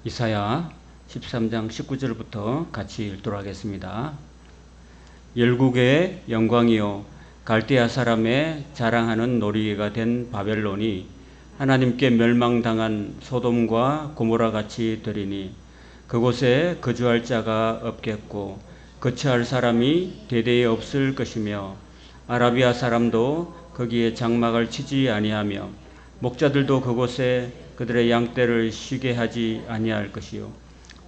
이사야 13장 19절부터 같이 읽도록 하겠습니다. 열국의 영광이요 갈대아 사람의 자랑하는 놀이개가 된 바벨론이 하나님께 멸망당한 소돔과 고모라 같이 되리니 그곳에 거주할 자가 없겠고 거처할 사람이 대대에 없을 것이며 아라비아 사람도 거기에 장막을 치지 아니하며 목자들도 그곳에 그들의 양떼를 쉬게 하지 아니할 것이요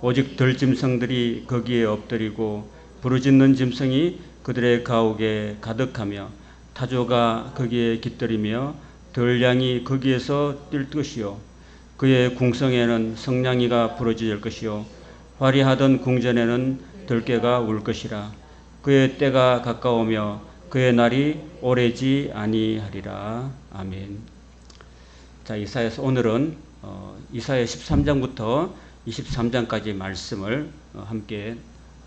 오직 들짐승들이 거기에 엎드리고 부르짖는 짐승이 그들의 가옥에 가득하며 타조가 거기에 깃들이며 들량이 거기에서 뛸 것이요 그의 궁성에는 성냥이가 부러질 것이요 화려하던 궁전에는 들깨가 울 것이라. 그의 때가 가까우며 그의 날이 오래지 아니하리라. 아멘. 자, 이사야서 오늘은 이사야 13장부터 23장까지 말씀을 함께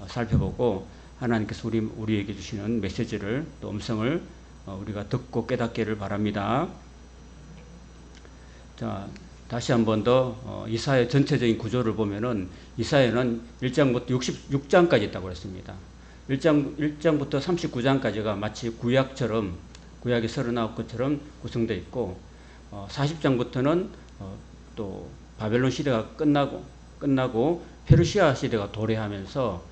살펴보고 하나님께서 우리에게 주시는 메시지를 또 음성을 우리가 듣고 깨닫기를 바랍니다. 자, 다시 한 번 더 이사야 전체적인 구조를 보면은 이사야는 1장부터 66장까지 있다고 했습니다. 1장부터 39장까지가 마치 구약처럼 구약의 39것처럼 구성되어 있고 40장부터는 또 바벨론 시대가 끝나고 페르시아 시대가 도래하면서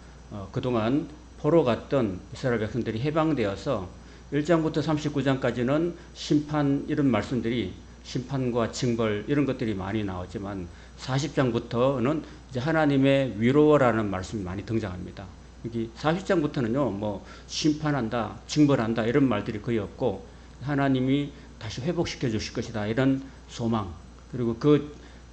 그동안 포로 갔던 이스라엘 백성들이 해방되어서 1장부터 39장까지는 심판 이런 말씀들이 심판과 징벌 이런 것들이 많이 나오지만 40장부터는 이제 하나님의 위로라는 말씀이 많이 등장합니다. 여기 40장부터는요, 뭐 심판한다, 징벌한다 이런 말들이 거의 없고 하나님이 다시 회복시켜 주실 것이다 이런 소망, 그리고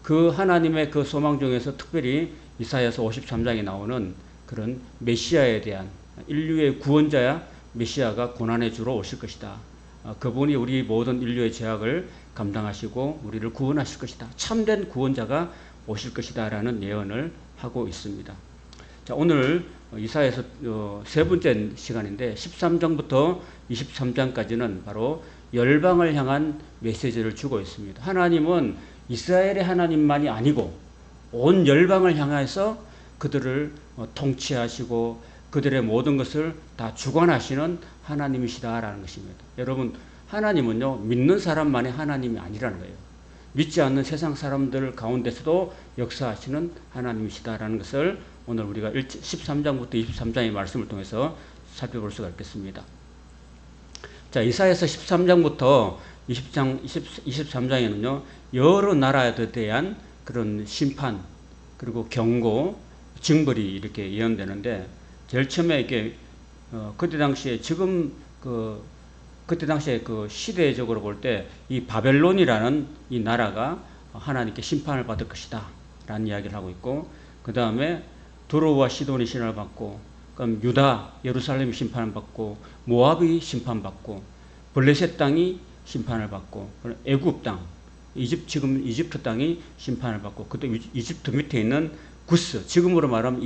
그 하나님의 그 소망 중에서 특별히 이사야서 53장에 나오는 그런 메시아에 대한 인류의 구원자야 메시아가 고난의 주로 오실 것이다. 그분이 우리 모든 인류의 죄악을 감당하시고 우리를 구원하실 것이다. 참된 구원자가 오실 것이다 라는 예언을 하고 있습니다. 자, 오늘 이사야서 세 번째 시간인데 13장부터 23장까지는 바로 열방을 향한 메시지를 주고 있습니다. 하나님은 이스라엘의 하나님만이 아니고 온 열방을 향해서 그들을 통치하시고 그들의 모든 것을 다 주관하시는 하나님이시다라는 것입니다. 여러분, 하나님은요, 믿는 사람만의 하나님이 아니라는 거예요. 믿지 않는 세상 사람들 가운데서도 역사하시는 하나님이시다라는 것을 오늘 우리가 13장부터 23장의 말씀을 통해서 살펴볼 수가 있겠습니다. 자, 이사야서 13장부터 23장에는요, 여러 나라에 대한 그런 심판, 그리고 경고, 징벌이 이렇게 예언되는데, 제일 처음에 이렇게, 그때 당시에 그때 당시에 그 시대적으로 볼 때, 이 바벨론이라는 이 나라가 하나님께 심판을 받을 것이다. 라는 이야기를 하고 있고, 그 다음에 두로와 시돈이 심판을 받고, 그럼 유다, 예루살렘이 심판을 받고, 모압이 심판받고, 블레셋 땅이 심판을 받고, 애굽 땅, 지금 이집트 땅이 심판을 받고, 그때 이집트 밑에 있는 구스, 지금으로 말하면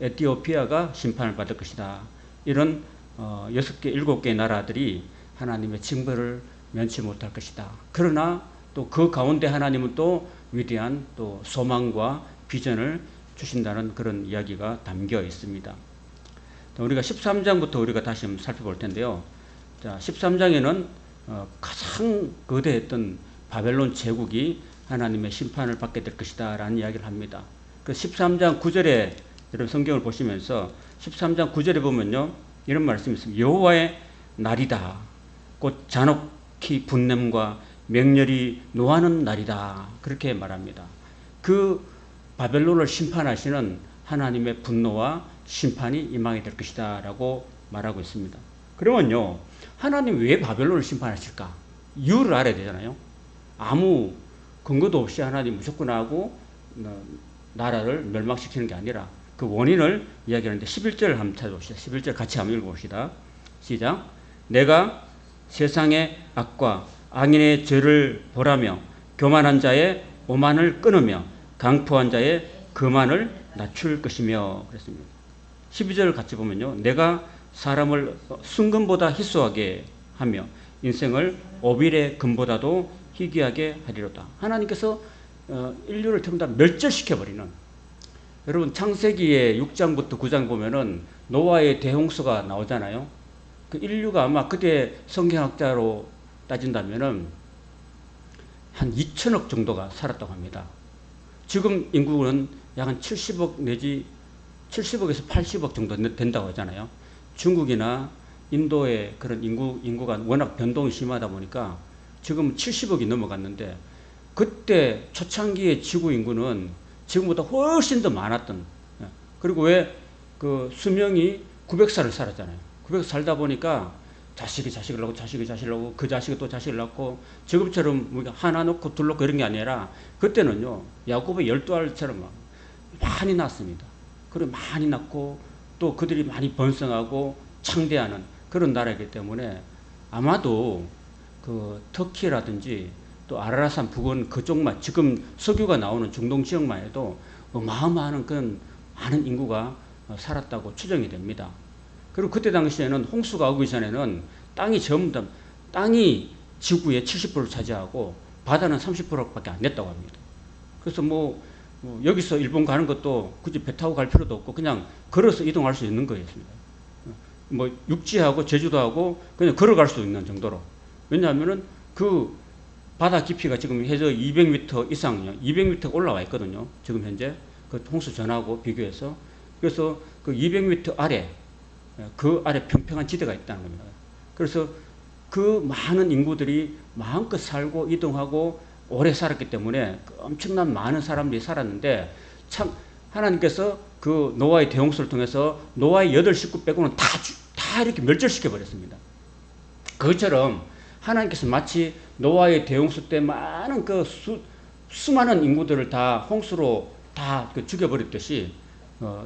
에티오피아가 심판을 받을 것이다. 이런 6개, 7개 나라들이 하나님의 징벌을 면치 못할 것이다. 그러나 또 그 가운데 하나님은 또 위대한 또 소망과 비전을 주신다는 그런 이야기가 담겨 있습니다. 우리가 13장부터 우리가 다시 한번 살펴볼 텐데요. 자, 13장에는 가장 거대했던 바벨론 제국이 하나님의 심판을 받게 될 것이다 라는 이야기를 합니다. 그 13장 9절에 여러분 성경을 보시면서 13장 9절에 보면요, 이런 말씀이 있습니다. 여호와의 날이다. 곧 잔혹히 분냄과 맹렬히 노하는 날이다. 그렇게 말합니다. 그 바벨론을 심판하시는 하나님의 분노와 심판이 임하게 될 것이다 라고 말하고 있습니다. 그러면요, 하나님 왜 바벨론을 심판하실까? 이유를 알아야 되잖아요. 아무 근거도 없이 하나님 무조건 하고 나라를 멸망시키는 게 아니라 그 원인을 이야기하는데 11절을 한번 찾아봅시다. 11절 같이 한번 읽어봅시다. 시작. 내가 세상의 악과 악인의 죄를 보라며 교만한 자의 오만을 끊으며 강포한 자의 거만을 낮출 것이며 그랬습니다. 12절을 같이 보면요, 내가 사람을 순금보다 희소하게 하며 인생을 오빌의 금보다도 희귀하게 하리로다. 하나님께서 인류를 전부 다 멸절시켜버리는, 여러분 창세기의 6장부터 9장 보면은 노아의 대홍수가 나오잖아요. 그 인류가 아마 그때 성경학자로 따진다면은 한 2천억 정도가 살았다고 합니다. 지금 인구는 약 한 70억 내지 70억에서 80억 정도 된다고 하잖아요. 중국이나 인도의 그런 인구가 워낙 변동이 심하다 보니까 지금 70억이 넘어갔는데, 그때 초창기의 지구 인구는 지금보다 훨씬 더 많았던. 그리고 왜 그 수명이 900살을 살았잖아요. 900살 살다 보니까 자식이 자식을 낳고 자식이 자식을 낳고 그 자식이 또 자식을 낳고, 지금처럼 하나 놓고 둘 놓고 이런 게 아니라 그때는요 야곱의 12알처럼 많이 낳습니다. 그리고 많이 낳고 또 그들이 많이 번성하고 창대하는 그런 나라이기 때문에 아마도 그 터키라든지 또 아라라산 부근 그쪽만, 지금 석유가 나오는 중동 지역만 해도 어마어마한 그런 많은 인구가 살았다고 추정이 됩니다. 그리고 그때 당시에는 홍수가 오기 전에는 땅이 지구의 70%를 차지하고 바다는 30%밖에 안 됐다고 합니다. 그래서 여기서 일본 가는 것도 굳이 배 타고 갈 필요도 없고 그냥 걸어서 이동할 수 있는 거였습니다. 육지하고 제주도하고 그냥 걸어갈 수 있는 정도로. 왜냐하면은 그 바다 깊이가 지금 해저 200m 이상, 200m 올라와 있거든요. 지금 현재 그 홍수 전하고 비교해서. 그래서 그 200m 아래, 그 아래 평평한 지대가 있다는 겁니다. 그래서 그 많은 인구들이 마음껏 살고 이동하고 오래 살았기 때문에 엄청난 많은 사람들이 살았는데, 참 하나님께서 그 노아의 대홍수를 통해서 노아의 8 식구 빼고는 다 이렇게 멸절시켜 버렸습니다. 그것처럼 하나님께서 마치 노아의 대홍수 때 많은 그 수많은 인구들을 다 홍수로 다 죽여버렸듯이,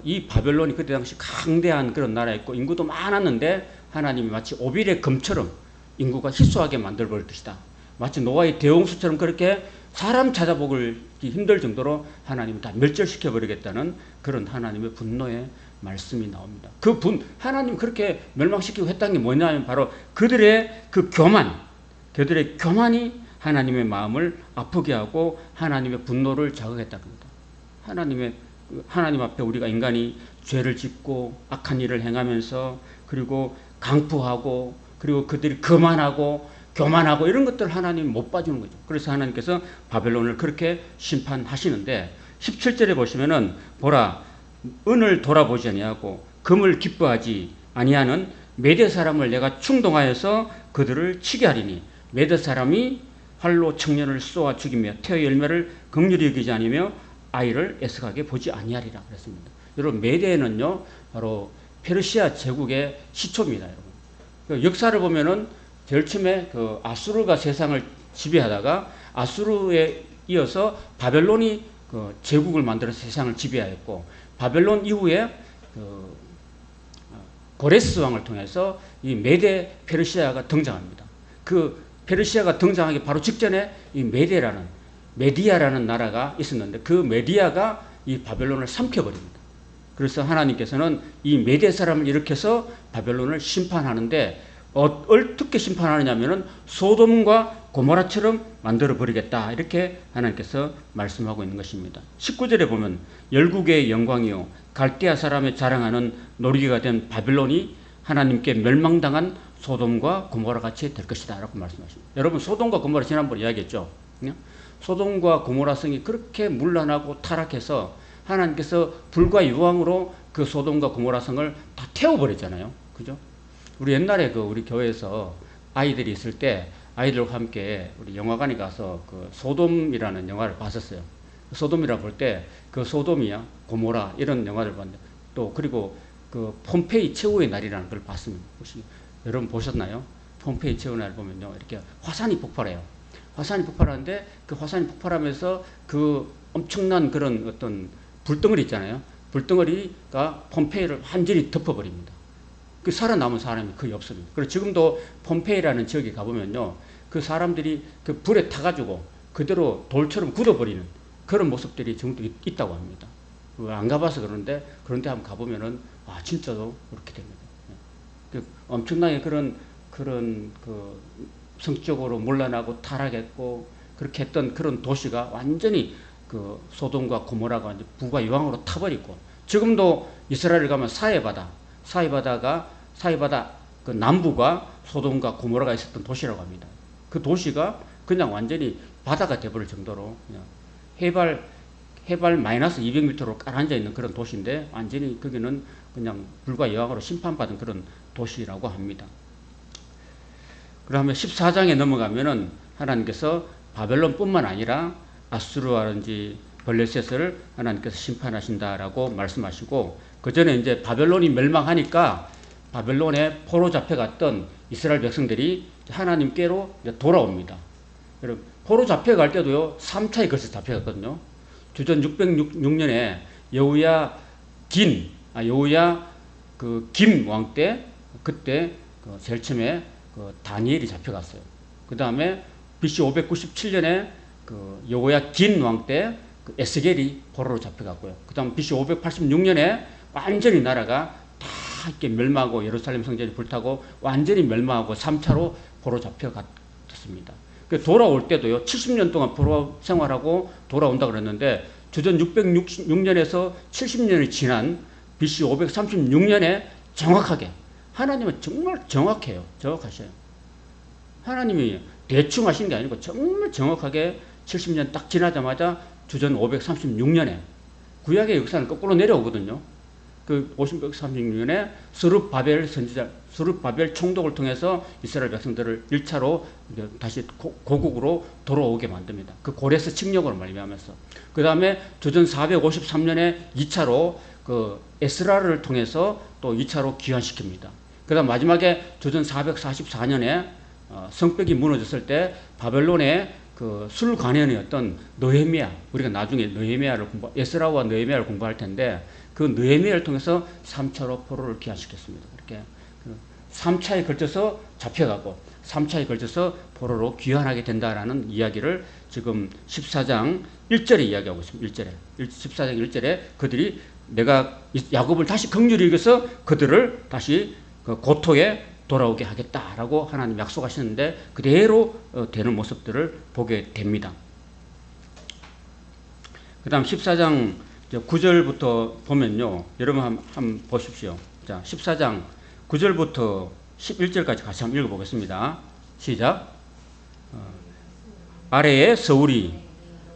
이 바벨론이 그때 당시 강대한 그런 나라였고 인구도 많았는데 하나님이 마치 오빌의 검처럼 인구가 희소하게 만들어버릴 것이다. 마치 노아의 대홍수처럼 그렇게 사람 찾아보기 힘들 정도로 하나님이 다 멸절시켜버리겠다는 그런 하나님의 분노의 말씀이 나옵니다. 하나님 그렇게 멸망시키고 했다는 게 뭐냐면 바로 그들의 그 그들의 교만이 하나님의 마음을 아프게 하고 하나님의 분노를 자극했다는 겁니다. 하나님 앞에 우리가 인간이 죄를 짓고 악한 일을 행하면서 그리고 강포하고 그리고 그들이 교만하고 이런 것들을 하나님 못 봐주는 거죠. 그래서 하나님께서 바벨론을 그렇게 심판하시는데 17절에 보시면은 보라 은을 돌아보지 아니하고 금을 기뻐하지 아니하는 메대 사람을 내가 충동하여서 그들을 치게 하리니 메대 사람이 활로 청년을 쏘아 죽이며 태의 열매를 긍휼히 여기지 않으며 아이를 애석하게 보지 아니하리라 그랬습니다. 여러분 메대는요 바로 페르시아 제국의 시초입니다. 여러분 역사를 보면은 제일 처음에 그 아수르가 세상을 지배하다가 아수르에 이어서 바벨론이 그 제국을 만들어서 세상을 지배하였고, 바벨론 이후에 그 고레스 왕을 통해서 이 메데 페르시아가 등장합니다. 그 페르시아가 등장하기 바로 직전에 이 메디아라는 나라가 있었는데 그 메디아가 이 바벨론을 삼켜버립니다. 그래서 하나님께서는 이 메데 사람을 일으켜서 바벨론을 심판하는데 어떻게 심판하느냐면은 소돔과 고모라처럼 만들어 버리겠다 이렇게 하나님께서 말씀하고 있는 것입니다. 19절에 보면 열국의 영광이요 갈대아 사람의 자랑하는 놀이기가 된 바벨론이 하나님께 멸망당한 소돔과 고모라 같이 될 것이다 라고 말씀하십니다. 여러분 소돔과 고모라 지난번에 이야기했죠. 소돔과 고모라 성이 그렇게 문란하고 타락해서 하나님께서 불과 유황으로 그 소돔과 고모라 성을 다 태워버렸잖아요. 그죠? 우리 옛날에 우리 교회에서 아이들이 있을 때 아이들과 함께 우리 영화관에 가서 그 소돔이라는 영화를 봤었어요. 소돔이라 볼 때 그 소돔이야 고모라 이런 영화를 봤는데 또 그리고 그 폼페이 최후의 날이라는 걸 봤습니다. 혹시 여러분 보셨나요? 폼페이 최후의 날 보면요 이렇게 화산이 폭발해요. 화산이 폭발하는데 그 화산이 폭발하면서 그 엄청난 그런 어떤 불덩어리 있잖아요. 불덩어리가 폼페이를 완전히 덮어버립니다. 그 살아남은 사람이 거의 없습니다. 그리고 지금도 폼페이라는 지역에 가보면요, 그 사람들이 그 불에 타가지고 그대로 돌처럼 굳어버리는 그런 모습들이 지금도 있다고 합니다. 안 가봐서 그런데 그런데 한번 가보면은 진짜로 그렇게 됩니다. 그 엄청나게 그런 그 성적으로 문란하고 타락했고 그렇게 했던 그런 도시가 완전히 그 소돔과 고모라가 이제 부가 이왕으로 타버리고, 지금도 이스라엘 가면 사해바다 그 남부가 소돔과 고모라가 있었던 도시라고 합니다. 그 도시가 그냥 완전히 바다가 돼버릴 정도로 그냥 해발 마이너스 200m로 깔아앉아 있는 그런 도시인데, 완전히 거기는 그냥 불과 여왕으로 심판받은 그런 도시라고 합니다. 그러면 14장에 넘어가면은 하나님께서 바벨론뿐만 아니라 아수르라든지 블레셋을 하나님께서 심판하신다라고 말씀하시고, 그 전에 이제 바벨론이 멸망하니까 바벨론에 포로 잡혀갔던 이스라엘 백성들이 하나님께로 돌아옵니다. 여러분, 포로 잡혀갈 때도요, 3차에 걸쳐 잡혀갔거든요. 주전 606년에 여우야 김 왕 때, 그때 제일 처음에 다니엘이 잡혀갔어요. 그 다음에 BC 597년에 여호야 긴 왕 때 에스겔이 포로로 잡혀갔고요. 그 다음 BC 586년에 완전히 나라가 다 이렇게 멸망하고 예루살렘 성전이 불타고 완전히 멸망하고 3차로 포로 잡혀갔습니다. 돌아올 때도요, 70년 동안 포로 생활하고 돌아온다 그랬는데, 주전 606년에서 70년이 지난 BC 536년에 정확하게, 하나님은 정말 정확해요. 정확하셔요. 하나님이 대충 하신 게 아니고 정말 정확하게 70년 딱 지나자마자 주전 536년에 구약의 역사는 거꾸로 내려오거든요. 그 536년에 스룹바벨 총독을 통해서 이스라엘 백성들을 1차로 다시 고국으로 돌아오게 만듭니다. 그 고레스 칙령으로 말미암아서. 그 다음에 주전 453년에 2차로 그 에스라를 통해서 또 2차로 귀환시킵니다. 그 다음 마지막에 주전 444년에 성벽이 무너졌을 때 바벨론의 그 술관원이었던 느헤미야, 우리가 나중에 에스라와 느헤미야를 공부할 텐데, 그 느헤미야를 통해서 3차로 포로를 귀환시켰습니다. 그렇게 3차에 걸쳐서 잡혀가고 3차에 걸쳐서 포로로 귀환하게 된다라는 이야기를 지금 14장 1절에 이야기하고 있습니다. 14장 1절에 그들이 내가 야곱을 다시 긍휼히 여겨서 그들을 다시 그 고토에 돌아오게 하겠다라고 하나님 약속하시는데, 그대로 되는 모습들을 보게 됩니다. 그 다음 14장 9절부터 보면요, 여러분 한번 보십시오. 자, 14장 9절부터 11절까지 같이 한번 읽어보겠습니다. 시작. 아래에 서울이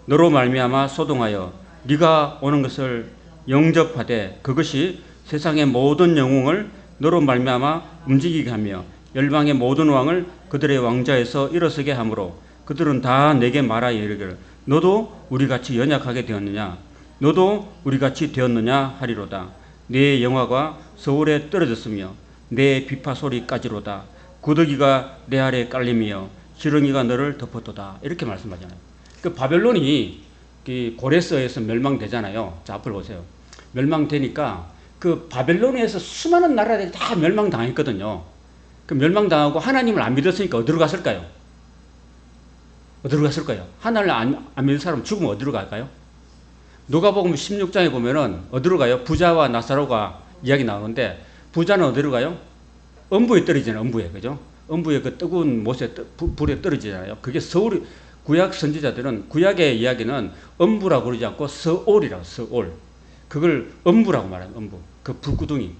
너로 말미암아 소동하여 네가 오는 것을 영접하되, 그것이 세상의 모든 영웅을 너로 말미암아 움직이게 하며 열방의 모든 왕을 그들의 왕자에서 일어서게 하므로 그들은 다 내게 말하여 이르기를 너도 우리같이 연약하게 되었느냐, 너도 우리같이 되었느냐 하리로다. 내 영화가 서울에 떨어졌으며 내 비파 소리까지로다. 구더기가 내 아래에 깔림이여 지렁이가 너를 덮었도다. 이렇게 말씀하잖아요. 그 바벨론이 고레스에서 멸망되잖아요. 자, 앞을 보세요. 멸망되니까 그 바벨론에서 수많은 나라들이 다 멸망당했거든요. 그 멸망당하고 하나님을 안 믿었으니까 어디로 갔을까요? 어디로 갔을까요? 하나님을 안 믿을 사람은 죽으면 어디로 갈까요? 누가복음 16장에 보면은 어디로 가요? 부자와 나사로가 이야기 나오는데, 부자는 어디로 가요? 음부에 떨어지잖아요. 음부에, 그죠? 음부에 그 뜨거운 못에 불에 떨어지잖아요. 그게 구약 선지자들은, 구약의 이야기는 음부라고 그러지 않고 서올이라고, 서올. 그걸 음부라고 말해요. 음부. 그 불구덩이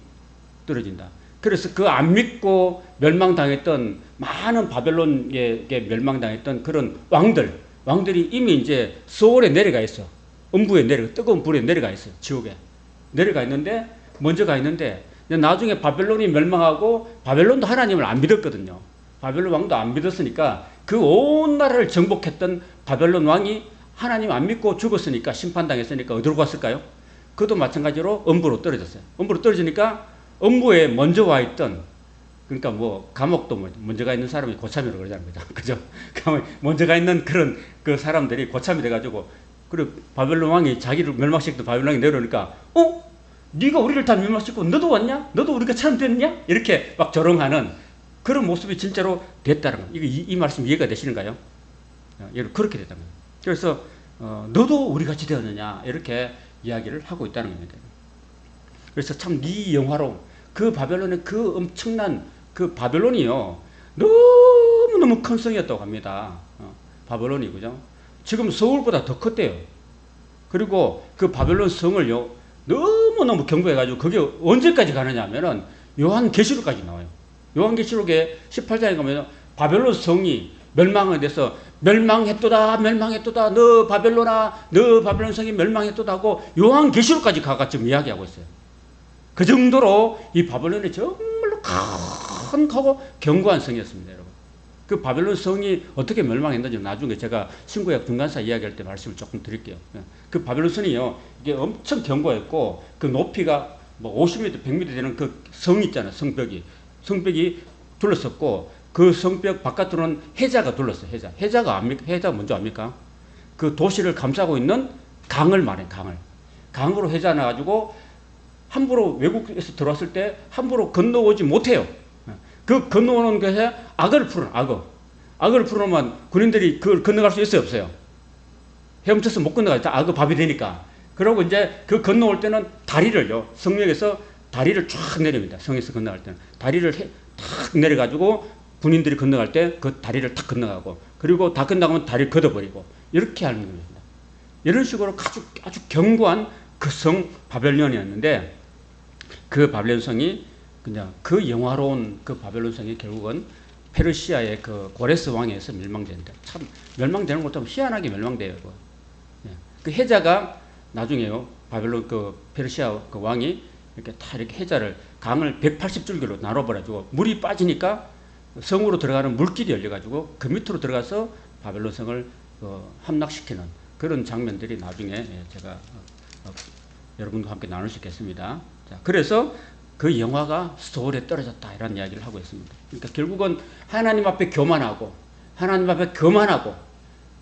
떨어진다. 그래서 그 안 믿고 멸망당했던 많은 바벨론에게 멸망당했던 그런 왕들이 이미 이제 서울에 내려가 있어. 음부에 뜨거운 불에 내려가 있어요. 지옥에 내려가 있는데, 먼저 가 있는데, 나중에 바벨론이 멸망하고, 바벨론도 하나님을 안 믿었거든요. 바벨론 왕도 안 믿었으니까 그 온 나라를 정복했던 바벨론 왕이 하나님 안 믿고 죽었으니까, 심판당했으니까 어디로 갔을까요? 그도 마찬가지로 음부로 떨어졌어요. 음부로 떨어지니까 음부에 먼저 와 있던, 그러니까 감옥도 먼저 가 있는 사람이 고참이라고 그러잖아요. 그죠? 먼저 가 있는 그런 그 사람들이 고참이 돼가지고, 그리고 바벨론 왕이 자기를 멸망시켰던 바벨론 왕이 내려오니까, 네가 우리를 다 멸망시키고 너도 왔냐? 너도 우리가 처럼 됐냐? 이렇게 막 조롱하는 그런 모습이 진짜로 됐다는 거예요. 이 말씀 이해가 되시는가요? 그렇게 됐다는 거예요. 그래서 너도 우리 같이 되었느냐? 이렇게 이야기를 하고 있다는 겁니다. 그래서 참 이 영화로 그 바벨론의 그 엄청난 그 바벨론이요, 너무너무 큰 성이었다고 합니다. 바벨론이, 그죠? 지금 서울보다 더 컸대요. 그리고 그 바벨론 성을요, 너무너무 경고해가지고 그게 언제까지 가느냐 하면은 요한계시록까지 나와요. 요한계시록에 18장에 가면 바벨론 성이 멸망에 대해서 멸망했도다, 멸망했도다, 너 바벨론아, 너 바벨론 성이 멸망했도다 하고 요한계시록까지 가가 지금 이야기하고 있어요. 그 정도로 이 바벨론이 정말로 큰하고 견고한 성이었습니다, 여러분. 그 바벨론 성이 어떻게 멸망했는지 나중에 제가 신구약 중간사 이야기할 때 말씀을 조금 드릴게요. 그 바벨론 성이요, 이게 엄청 견고했고 그 높이가 뭐 50m, 100m 되는 그 성 있잖아요, 성벽이 둘러섰고 그 성벽 바깥으로는 해자가 둘렀어요. 해자가 압니까? 해자가 뭔지 압니까? 그 도시를 감싸고 있는 강을 말해, 강으로 해자 나가지고 함부로 외국에서 들어왔을 때 함부로 건너오지 못해요. 그 건너오는 것에 악을 풀어놓으면 군인들이 그걸 건너갈 수 있어요, 없어요? 헤엄쳐서 못 건너가죠. 악의 밥이 되니까. 그러고 이제 그 건너올 때는 다리를요, 성역에서 다리를 쫙 내립니다. 성에서 건너갈 때는. 다리를 탁 내려가지고 군인들이 건너갈 때 그 다리를 탁 건너가고, 그리고 다 건너가면 다리를 걷어버리고, 이렇게 하는 겁니다. 이런 식으로 아주 견고한 그 성 바벨론이었는데, 그 바벨론 성이 그냥 그 영화로운 그 바벨론 성이 결국은 페르시아의 그 고레스 왕에서 멸망된다. 참 멸망되는 것도 희한하게 멸망돼요. 그 해자가 나중에요, 바벨론 그 페르시아 그 왕이 이렇게 다 이렇게 해자를 강을 180줄기로 나눠버려가지고 물이 빠지니까 성으로 들어가는 물길이 열려가지고 그 밑으로 들어가서 바벨론 성을 함락시키는 그런 장면들이 나중에 제가 여러분과 함께 나눌 수 있겠습니다. 자, 그래서 그 영화가 스토리에 떨어졌다 이런 이야기를 하고 있습니다. 그러니까 결국은 하나님 앞에 교만하고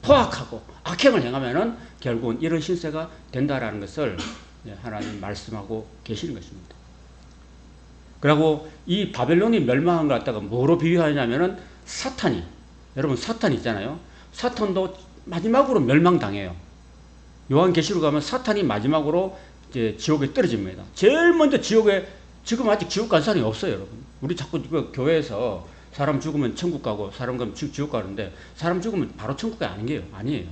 포악하고 악행을 행하면은 결국은 이런 신세가 된다라는 것을 하나님 말씀하고 계시는 것입니다. 그리고 이 바벨론이 멸망한 걸 갖다가 뭐로 비유하냐면은 여러분 사탄 있잖아요. 사탄도 마지막으로 멸망당해요. 요한계시록 가면 사탄이 마지막으로 이제 지옥에 떨어집니다. 제일 먼저 지금 아직 지옥 간 사람이 없어요, 여러분. 우리 자꾸 교회에서 사람 죽으면 천국 가고 사람 가면 지옥 가는데, 사람 죽으면 바로 천국에 아니에요.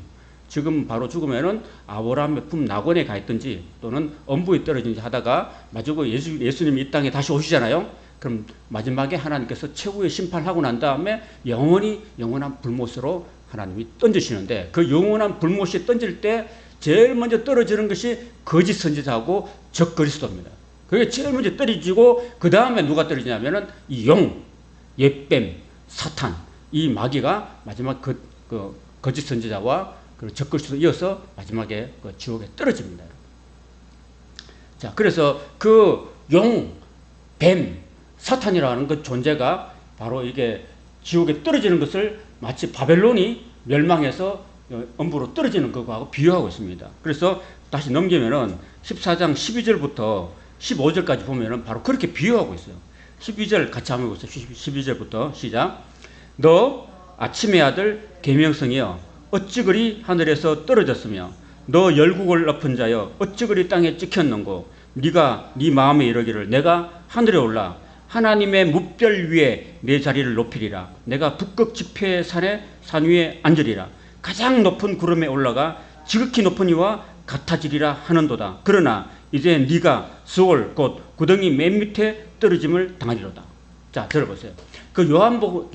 지금 바로 죽으면은 아브라함의 품 낙원에 가 있든지 또는 엄부에 떨어진지 하다가 마지막에 예수님이 이 땅에 다시 오시잖아요. 그럼 마지막에 하나님께서 최후의 심판하고 난 다음에 영원한 불못으로 하나님이 던지시는데, 그 영원한 불못이 던질 때 제일 먼저 떨어지는 것이 거짓 선지자하고 적그리스도입니다. 그게 제일 먼저 떨어지고 그 다음에 누가 떨어지냐면은 이 옛뱀, 사탄, 이 마귀가 마지막 그 거짓 선지자와 그 적그리스도 이어서 마지막에 그 지옥에 떨어집니다. 자, 그래서 그 뱀, 사탄이라는 그 존재가 바로 이게 지옥에 떨어지는 것을 마치 바벨론이 멸망해서 엄부로 떨어지는 것하고 비유하고 있습니다. 그래서 다시 넘기면은 14장 12절부터 15절까지 보면은 바로 그렇게 비유하고 있어요. 12절 같이 한번 보세요. 12절부터 시작. 너 아침의 아들 계명성이여, 어찌 그리 하늘에서 떨어졌으며, 너 열국을 엎은 자여, 어찌 그리 땅에 찍혔는고, 네가 네 마음에 이르기를 내가 하늘에 올라 하나님의 뭇별 위에 내 자리를 높이리라. 내가 북극 지폐의 산 위에 앉으리라. 가장 높은 구름에 올라가 지극히 높은 이와 같아지리라 하는도다. 그러나 이제 네가 스올 곧 구덩이 맨 밑에 떨어짐을 당하리로다. 자, 들어보세요. 그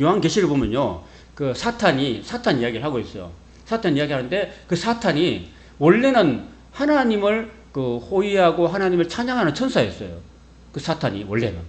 요한계시를 보면요, 그 사탄 이야기를 하고 있어요. 사탄 이야기하는데, 그 사탄이 원래는 하나님을 그 호위하고 하나님을 찬양하는 천사였어요. 그 사탄이 원래는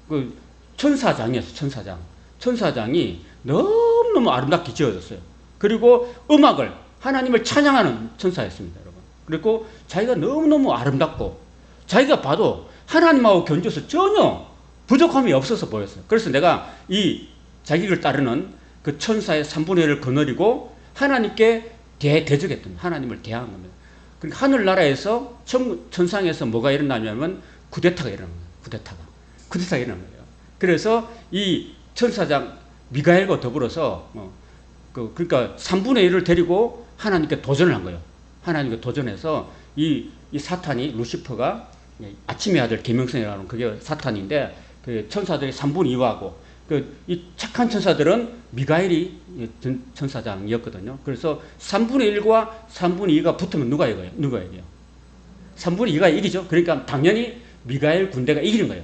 그 천사장이었어요. 천사장이 너무너무 아름답게 지어졌어요. 그리고 음악을 하나님을 찬양하는 천사였습니다, 여러분. 그리고 자기가 너무너무 아름답고 자기가 봐도 하나님하고 견주어서 전혀 부족함이 없어서 보였어요. 그래서 내가 이 자기를 따르는 그 천사의 3분의 1을 거느리고 하나님께 대적했던, 하나님을 대항한 겁니다. 그러니까 하늘나라에서 천상에서 뭐가 일어나냐면 쿠데타가 일어나는 거예요. 쿠데타가 일어나는 거예요. 그래서 이 천사장 미가엘과 더불어서 그러니까 3분의 1을 데리고 하나님께 도전을 한 거예요. 하나님께 도전해서 이 사탄이, 루시퍼가 아침의 아들 계명성이라는 그게 사탄인데, 그 천사들이 3분의 2하고 이 착한 천사들은 미가엘이 천사장이었거든요. 그래서 3분의 1과 3분의 2가 붙으면 누가 이겨요? 누가 이겨요? 3분의 2가 이기죠. 그러니까 당연히 미가엘 군대가 이기는 거예요.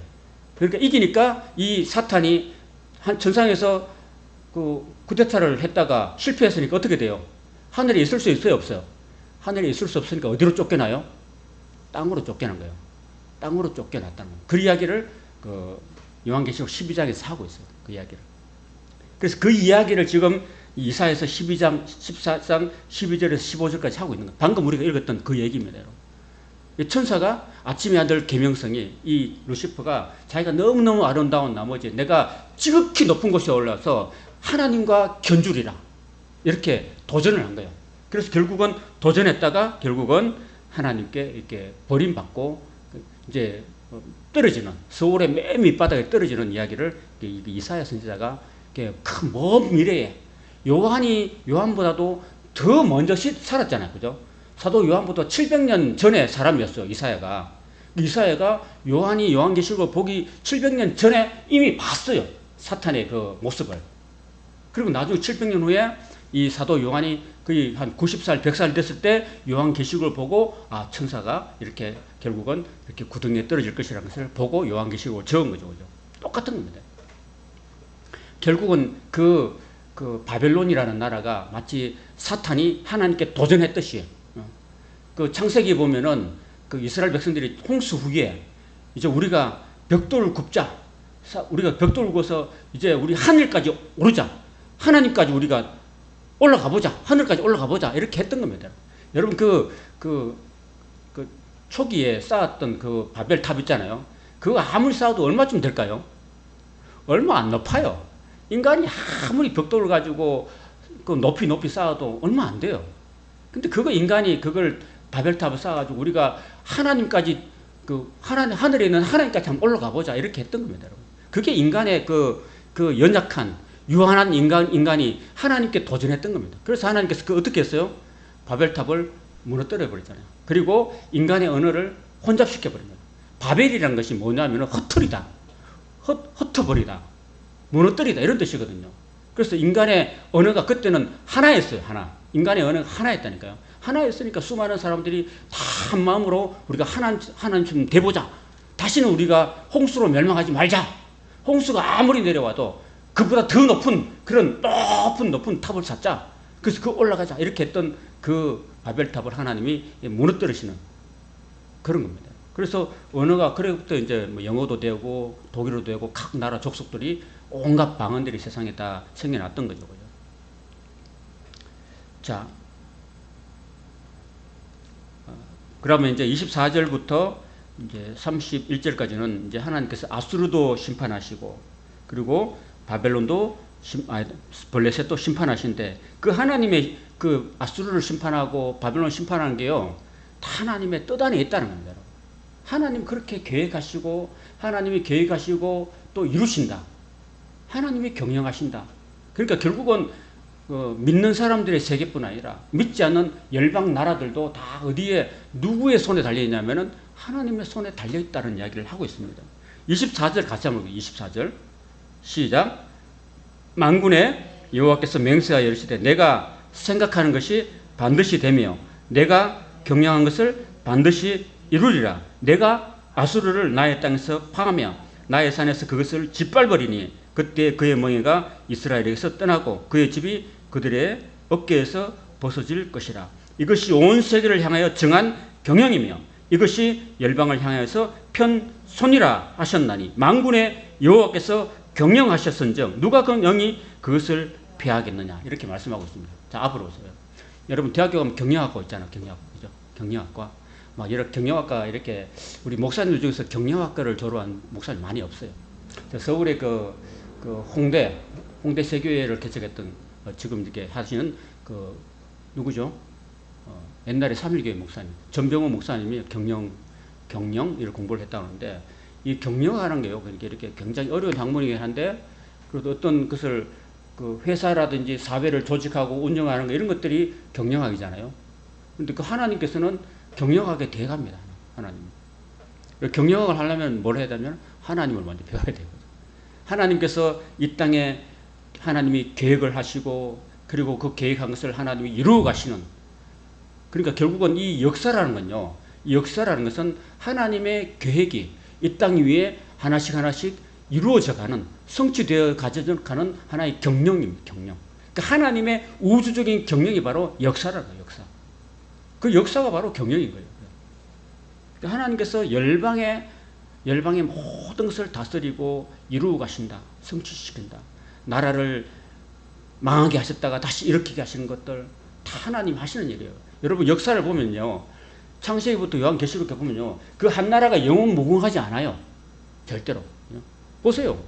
그러니까 이기니까 이 사탄이 한 천상에서 쿠데타를 했다가 실패했으니까 어떻게 돼요? 하늘에 있을 수 있어요? 없어요? 하늘에 있을 수 없으니까 어디로 쫓겨나요? 땅으로 쫓겨난 거예요. 땅으로 쫓겨났다는 거예요. 그 이야기를 요한계시록 12장에서 하고 있어요. 그 이야기를. 그래서 그 이야기를 지금 이사야서 12장, 14장, 12절에서 15절까지 하고 있는 거예요. 방금 우리가 읽었던 그 얘기입니다. 이 천사가 아침에 아들 계명성이 이 루시퍼가 자기가 너무너무 아름다운 나머지 내가 지극히 높은 곳에 올라서 하나님과 견주리라. 이렇게 도전을 한 거예요. 그래서 결국은 도전했다가 결국은 하나님께 이렇게 버림받고 이제 떨어지는 서울의 맨 밑바닥에 떨어지는 이야기를 이사야 선지자가 큰 먼 미래에 요한보다도 더 먼저 살았잖아요. 그죠? 사도 요한보다 700년 전에 사람이었어요. 이사야가 요한이 요한계시록을 보기 700년 전에 이미 봤어요. 사탄의 그 모습을. 그리고 나중에 700년 후에 이 사도 요한이 거의 한 90살, 100살 됐을 때 요한계시록을 보고 천사가 이렇게 결국은 이렇게 구덩이에 떨어질 것이라는 것을 보고 요한계시록을 적은 거죠. 그죠? 똑같은 겁니다. 결국은 그 바벨론이라는 나라가 마치 사탄이 하나님께 도전했듯이 그 창세기 보면은 그 이스라엘 백성들이 홍수 후에 이제 우리가 벽돌을 굽자. 우리가 벽돌을 굽어서 이제 우리 하늘까지 오르자. 하나님까지 우리가 올라가 보자. 하늘까지 올라가 보자. 이렇게 했던 겁니다. 여러분 그 초기에 쌓았던 그 바벨탑 있잖아요. 그거 아무리 쌓아도 얼마쯤 될까요? 얼마 안 높아요. 인간이 아무리 벽돌을 가지고 그 높이 쌓아도 얼마 안 돼요. 근데 인간이 그걸 바벨탑을 쌓아가지고 우리가 하나님까지 하늘에 있는 하나님까지 한번 올라가 보자. 이렇게 했던 겁니다. 여러분. 그게 인간의 그 연약한 유한한 인간이 하나님께 도전했던 겁니다. 그래서 하나님께서 어떻게 했어요? 바벨탑을 무너뜨려 버리잖아요. 그리고 인간의 언어를 혼잡시켜 버린 거예요. 바벨이라는 것이 뭐냐면 흩어리다, 흩어버리다, 무너뜨리다 이런 뜻이거든요. 그래서 인간의 언어가 그때는 하나였어요. 하나. 인간의 언어가 하나였다니까요. 하나였으니까 수많은 사람들이 다 한 마음으로 우리가 하나님처럼 돼보자. 다시는 우리가 홍수로 멸망하지 말자. 홍수가 아무리 내려와도 그보다 더 높은 그런 높은 탑을 쌓자. 그래서 올라가자. 이렇게 했던 그 바벨탑을 하나님이 무너뜨리시는 그런 겁니다. 그래서 언어가 그래부터 이제 뭐 영어도 되고 독일어도 되고 각 나라 족속들이 온갖 방언들이 세상에 다 생겨났던 거죠. 자, 그러면 이제 24절부터 이제 31절까지는 이제 하나님께서 아수르도 심판하시고 그리고 바벨론도 블레셋도 심판하신데 그 하나님의 그 아수르를 심판하고 바벨론을 심판하는 게요 다 하나님의 뜻 안에 있다는 겁니다. 하나님 그렇게 계획하시고 하나님이 계획하시고 또 이루신다. 하나님이 경영하신다. 그러니까 결국은 믿는 사람들의 세계뿐 아니라 믿지 않는 열방 나라들도 다 어디에 누구의 손에 달려있냐면은 하나님의 손에 달려있다는 이야기를 하고 있습니다. 24절 같이 한번 볼게요. 24절 시작. 만군의 여호와께서 맹세하여 이르시되 내가 생각하는 것이 반드시 되며 내가 경영한 것을 반드시 이루리라. 내가 아수르를 나의 땅에서 파하며 나의 산에서 그것을 짓밟으리니 그때 그의 멍에가 이스라엘에게서 떠나고 그의 집이 그들의 어깨에서 벗어질 것이라. 이것이 온 세계를 향하여 정한 경영이며 이것이 열방을 향하여서 편손이라 하셨나니 만군의 여호와께서 경영하셨은즉 누가 영이 그것을 폐하겠느냐. 이렇게 말씀하고 있습니다. 자, 앞으로 오세요. 여러분 대학교 가면 경영학과 있잖아요. 경영학과. 그죠? 경영학과. 막 이렇게 경영학과 이렇게 우리 목사님들 중에서 경영학과를 졸업한 목사님 많이 없어요. 서울의 그 홍대 세교회를 개척했던 지금 이렇게 하시는 누구죠? 옛날에 3.1교회 목사님 전병호 목사님이 경영 이런 공부를 했다고 하는데 이 경영하는 게요 이렇게 굉장히 어려운 학문이긴 한데 그래도 어떤 것을 그 회사라든지 사회를 조직하고 운영하는 거 이런 것들이 경영학이잖아요. 근데 그 하나님께서는 경영학에 대갑니다. 하나님. 경영학을 하려면 뭘 해야 되면 하나님을 먼저 배워야 되거든요. 하나님께서 이 땅에 하나님이 계획을 하시고 그리고 그 계획한 것을 하나님이 이루어 가시는, 그러니까 결국은 이 역사라는 건요, 이 역사라는 것은 하나님의 계획이 이 땅 위에 하나씩 하나씩 이루어져 가는, 성취되어 가는 하나의 경영입니다. 경영. 그러니까 하나님의 우주적인 경영이 바로 역사라는 거예요. 역사. 그 역사가 바로 경영인 거예요. 그러니까 하나님께서 열방의 모든 것을 다스리고 이루어 가신다. 성취시킨다. 나라를 망하게 하셨다가 다시 일으키게 하시는 것들 다 하나님 하시는 일이에요. 여러분 역사를 보면요, 창세기부터 요한계시록에 보면요, 그 한 나라가 영원 무궁하지 않아요. 절대로. 보세요.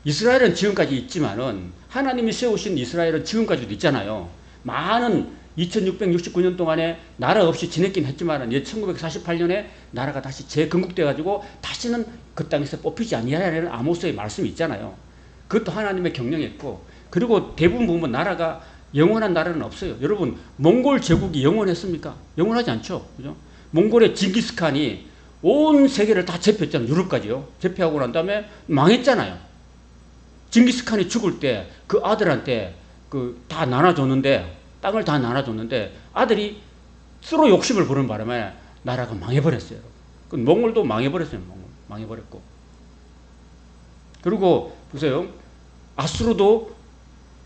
이스라엘은 지금까지 있지만은 하나님이 세우신 이스라엘은 지금까지도 있잖아요. 많은 2669년 동안에 나라 없이 지냈긴 했지만은 1948년에 나라가 다시 재건국돼 가지고 다시는 그 땅에서 뽑히지 아니하라는 아모스의 말씀이 있잖아요. 그것도 하나님의 경영했고, 그리고 대부분 보면 나라가 영원한 나라는 없어요. 여러분, 몽골 제국이 영원했습니까? 영원하지 않죠. 그죠? 몽골의 징기스칸이 온 세계를 다 제패했잖아요. 유럽까지요. 제패하고 난 다음에 망했잖아요. 징기스칸이 죽을 때 그 아들한테 다 나눠줬는데, 땅을 다 나눠줬는데 아들이 서로 욕심을 부르는 바람에 나라가 망해버렸어요. 그 몽골도 망해버렸어요. 망해버렸고. 그리고 보세요. 아수르도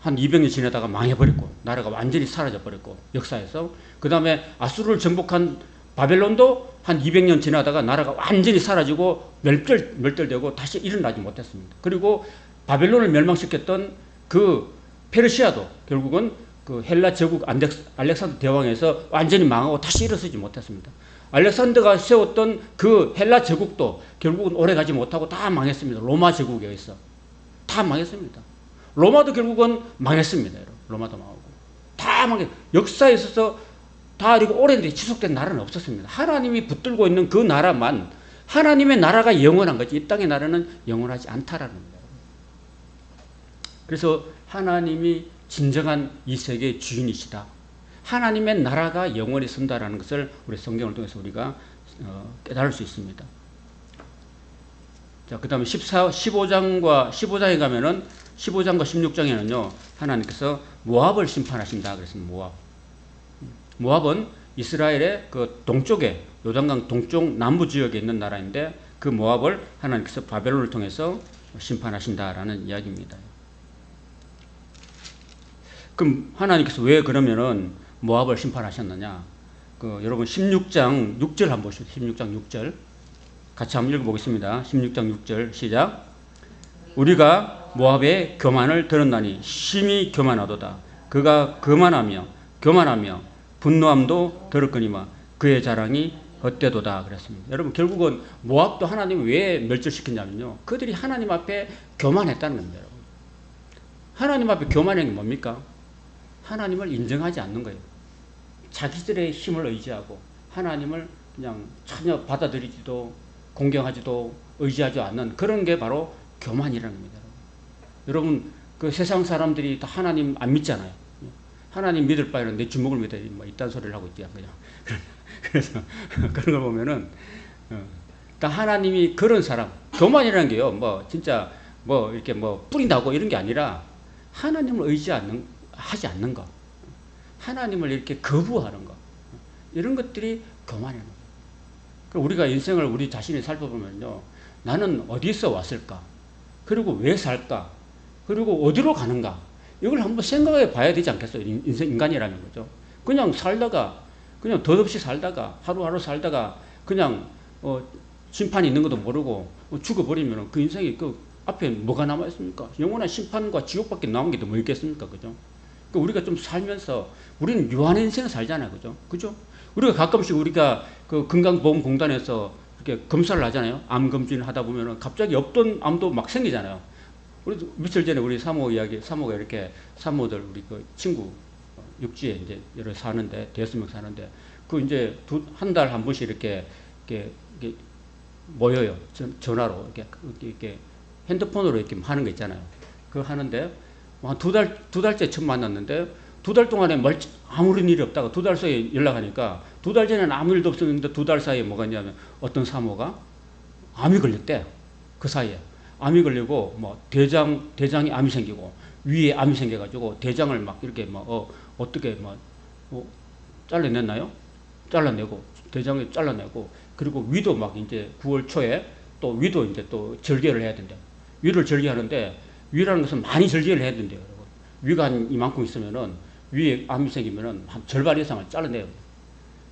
한 200년 지나다가 망해버렸고 나라가 완전히 사라져버렸고 역사에서. 그 다음에 아수르를 정복한 바벨론도 한 200년 지나다가 나라가 완전히 사라지고 멸절되고 다시 일어나지 못했습니다. 그리고 바벨론을 멸망시켰던 그 페르시아도 결국은 그 헬라 제국 알렉산더 대왕에서 완전히 망하고 다시 일어서지 못했습니다. 알렉산더가 세웠던 그 헬라 제국도 결국은 오래가지 못하고 다 망했습니다. 로마 제국에 의해서 다 망했습니다. 로마도 결국은 망했습니다. 로마도 망하고 다 망했. 역사에 있어서 다 이렇게 오랜 지속된 나라는 없었습니다. 하나님이 붙들고 있는 그 나라만, 하나님의 나라가 영원한 거지 이 땅의 나라는 영원하지 않다라는 거예요. 그래서 하나님이 진정한 이 세계의 주인이시다. 하나님의 나라가 영원히 선다라는 것을 우리 성경을 통해서 우리가 깨달을 수 있습니다. 자, 그 다음에 15장에 가면은 15장과 16장에는요, 하나님께서 모압을 심판하신다 그랬습니다. 모압은 이스라엘의 그 동쪽에, 요단강 동쪽 남부 지역에 있는 나라인데 그 모압을 하나님께서 바벨론을 통해서 심판하신다라는 이야기입니다. 그럼 하나님께서 왜 그러면은 모압을 심판하셨느냐? 여러분 16장 6절 한번 보시죠. 16장 6절 같이 한번 읽어보겠습니다. 16장 6절 시작. 우리가 모압의 교만을 들었나니 심히 교만하도다. 그가 교만하며 분노함도 들었거니와 그의 자랑이 헛되도다 그랬습니다. 여러분 결국은 모압도 하나님이 왜 멸절시켰냐면요, 그들이 하나님 앞에 교만했다는 겁니다. 여러분. 하나님 앞에 교만한 게 뭡니까? 하나님을 인정하지 않는 거예요. 자기들의 힘을 의지하고 하나님을 그냥 전혀 받아들이지도 공경하지도 의지하지 않는 그런 게 바로 교만이라는 겁니다. 여러분 그 세상 사람들이 다 하나님 안 믿잖아요. 하나님 믿을 바에는 내 주먹을 믿어야 뭐 이딴 소리를 하고 있지 그냥. 그래서 그런 걸 보면은 다 하나님이 그런 사람, 교만이라는 게요, 뭐 진짜 뭐 이렇게 뭐 뿌린다고 이런 게 아니라 하나님을 하지 않는 것, 하나님을 이렇게 거부하는 것, 이런 것들이 교만이라는 거예요. 우리가 인생을 우리 자신이 살펴보면요, 나는 어디서 왔을까? 그리고 왜 살까? 그리고 어디로 가는가? 이걸 한번 생각해 봐야 되지 않겠어요? 인간이라는 거죠. 그냥 살다가, 그냥 덧없이 살다가, 하루하루 살다가, 그냥, 심판이 있는 것도 모르고, 죽어버리면 그 인생이 그 앞에 뭐가 남아있습니까? 영원한 심판과 지옥밖에 남은 게 뭐 있겠습니까? 그죠? 그러니까 우리가 좀 살면서, 우리는 유한한 인생을 살잖아요. 그죠? 그죠? 우리가 가끔씩 우리가 그 건강보험공단에서 이렇게 검사를 하잖아요. 암 검진을 하다 보면은 갑자기 없던 암도 막 생기잖아요. 우리 며칠 전에 우리 사모가 이렇게 사모들 우리 그 친구 육지에 이제 여러 사는데 대여섯 명 사는데 그 이제 한 달 한 번씩 이렇게 모여요. 전화로 이렇게 핸드폰으로 이렇게 하는 거 있잖아요. 그거 하는데 한 두 달째 처음 만났는데 두 달 동안에 아무런 일이 없다가 두 달 사이에 연락하니까 두 달 전에는 아무 일도 없었는데 두 달 사이에 뭐가 있냐면 어떤 사모가 암이 걸렸대. 그 사이에. 암이 걸리고 뭐 대장이 암이 생기고 위에 암이 생겨가지고 대장을 막 이렇게 뭐 어떻게 뭐 잘라냈나요? 잘라내고 대장을 잘라내고 그리고 위도 막 이제 9월 초에 또 위도 이제 또 절개를 해야 된대요. 위를 절개하는데 위라는 것은 많이 절개를 해야 된대요. 위가 한 이만큼 있으면은 위에 암이 생기면은 한 절반 이상을 잘라내요.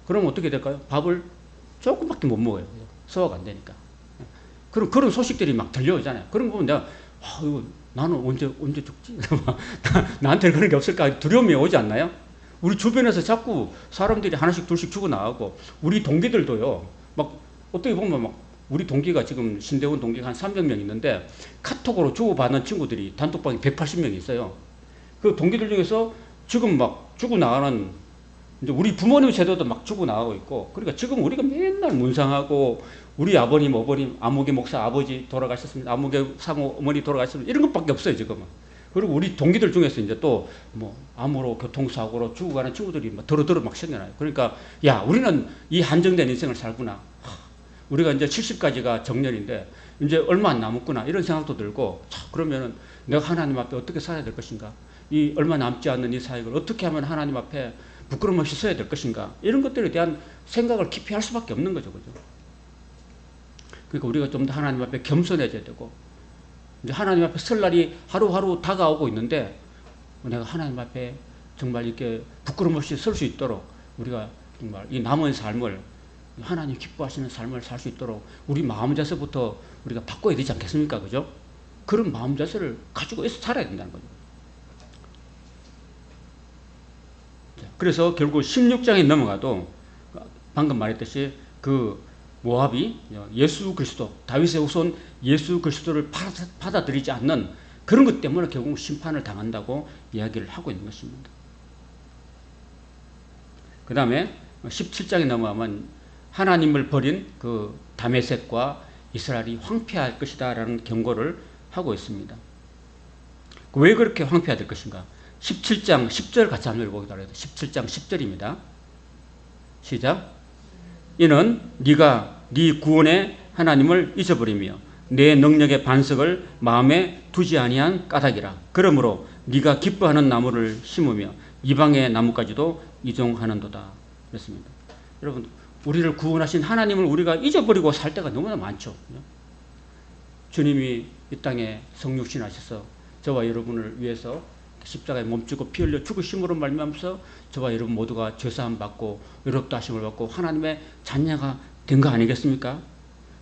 그럼 어떻게 될까요? 밥을 조금밖에 못 먹어요. 소화가 안 되니까. 그런 소식들이 막 들려오잖아요. 그런 거 보면 내가 이거 나는 언제 죽지? 나한테 그런 게 없을까 두려움이 오지 않나요? 우리 주변에서 자꾸 사람들이 하나씩 둘씩 죽어나가고 우리 동기들도요. 막 어떻게 보면 막 우리 동기가 지금 신대원 동기가 한 300명 있는데 카톡으로 주고받는 친구들이 단톡방에 180명 있어요. 그 동기들 중에서 지금 막 죽어나가는 이제 우리 부모님 세대도 막 죽어나가고 있고 그러니까 지금 우리가 맨날 문상하고 우리 아버님, 어머님, 아무개 목사 아버지 돌아가셨습니다. 아무개 사모 어머니 돌아가셨습니다. 이런 것밖에 없어요, 지금은. 그리고 우리 동기들 중에서 이제 또 뭐 암으로 교통사고로 죽어가는 친구들이 막 더러더러 막 생겨나요. 그러니까 야, 우리는 이 한정된 인생을 살구나. 우리가 이제 70까지가 정년인데 이제 얼마 안 남았구나. 이런 생각도 들고 자, 그러면은 내가 하나님 앞에 어떻게 살아야 될 것인가? 이 얼마 남지 않는 이 사역을 어떻게 하면 하나님 앞에 부끄럼 없이 서야 될 것인가? 이런 것들에 대한 생각을 깊이 할 수밖에 없는 거죠. 그죠? 그러니까 우리가 좀 더 하나님 앞에 겸손해져야 되고 이제 하나님 앞에 설 날이 하루하루 다가오고 있는데 내가 하나님 앞에 정말 이렇게 부끄럼 없이 설 수 있도록 우리가 정말 이 남은 삶을 하나님 기뻐하시는 삶을 살 수 있도록 우리 마음 자세부터 우리가 바꿔야 되지 않겠습니까? 그죠? 그런 마음 자세를 가지고 살아야 된다는 거죠. 그래서 결국 16장에 넘어가도 방금 말했듯이 그 모압이 예수 그리스도, 다윗의 후손 예수 그리스도를 받아들이지 않는 그런 것 때문에 결국 심판을 당한다고 이야기를 하고 있는 것입니다. 그 다음에 17장에 넘어가면 하나님을 버린 그 다메섹과 이스라엘이 황폐할 것이다 라는 경고를 하고 있습니다. 왜 그렇게 황폐해야 될 것인가? 17장 10절 같이 한번 읽어보기로 해요. 17장 10절입니다. 시작. 이는 네가 네 구원의 하나님을 잊어버리며 내 능력의 반석을 마음에 두지 아니한 까닭이라. 그러므로 네가 기뻐하는 나무를 심으며 이방의 나무까지도 이종하는도다. 그렇습니다. 여러분, 우리를 구원하신 하나님을 우리가 잊어버리고 살 때가 너무나 많죠. 주님이 이 땅에 성육신하셔서 저와 여러분을 위해서 십자가에 몸주고 피 흘려 죽으심으로 말미암아서 저와 여러분 모두가 죄사함 받고 의롭다 하심을 받고 하나님의 자녀가 된 거 아니겠습니까?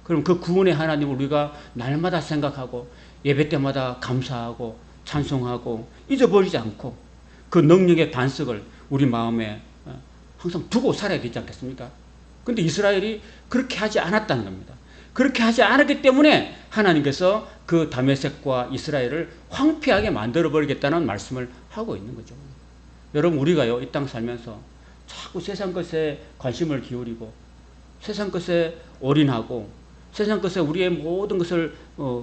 그럼 그 구원의 하나님을 우리가 날마다 생각하고 예배 때마다 감사하고 찬송하고 잊어버리지 않고 그 능력의 반석을 우리 마음에 항상 두고 살아야 되지 않겠습니까? 그런데 이스라엘이 그렇게 하지 않았다는 겁니다. 그렇게 하지 않았기 때문에 하나님께서 그 다메섹과 이스라엘을 황폐하게 만들어버리겠다는 말씀을 하고 있는 거죠. 여러분, 우리가요, 이 땅 살면서 자꾸 세상 것에 관심을 기울이고 세상 것에 올인하고 세상 것에 우리의 모든 것을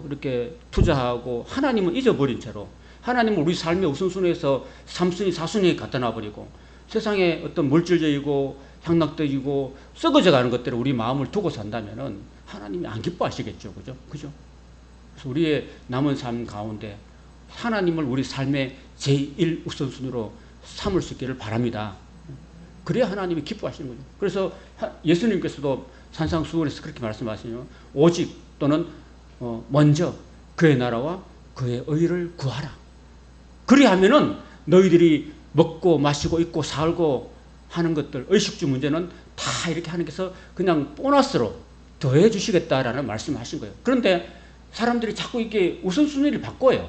이렇게 투자하고 하나님은 잊어버린 채로 하나님은 우리 삶의 우선순위에서 3순위, 4순위에 갖다 놔버리고 세상에 어떤 물질적이고 향락적이고 썩어져 가는 것들을 우리 마음을 두고 산다면은 하나님이 안 기뻐하시겠죠. 그죠? 그죠? 그래서 우리의 남은 삶 가운데 하나님을 우리 삶의 제1 우선순위로 삼을 수 있기를 바랍니다. 그래야 하나님이 기뻐하시는 거죠. 그래서 예수님께서도 산상수훈에서 그렇게 말씀하시죠. 오직 또는 먼저 그의 나라와 그의 의를 구하라. 그리하면은 너희들이 먹고 마시고 입고 살고 하는 것들, 의식주 문제는 다 이렇게 하나님께서 그냥 보너스로 더해 주시겠다라는 말씀을 하신 거예요. 그런데 사람들이 자꾸 이렇게 우선순위를 바꿔요.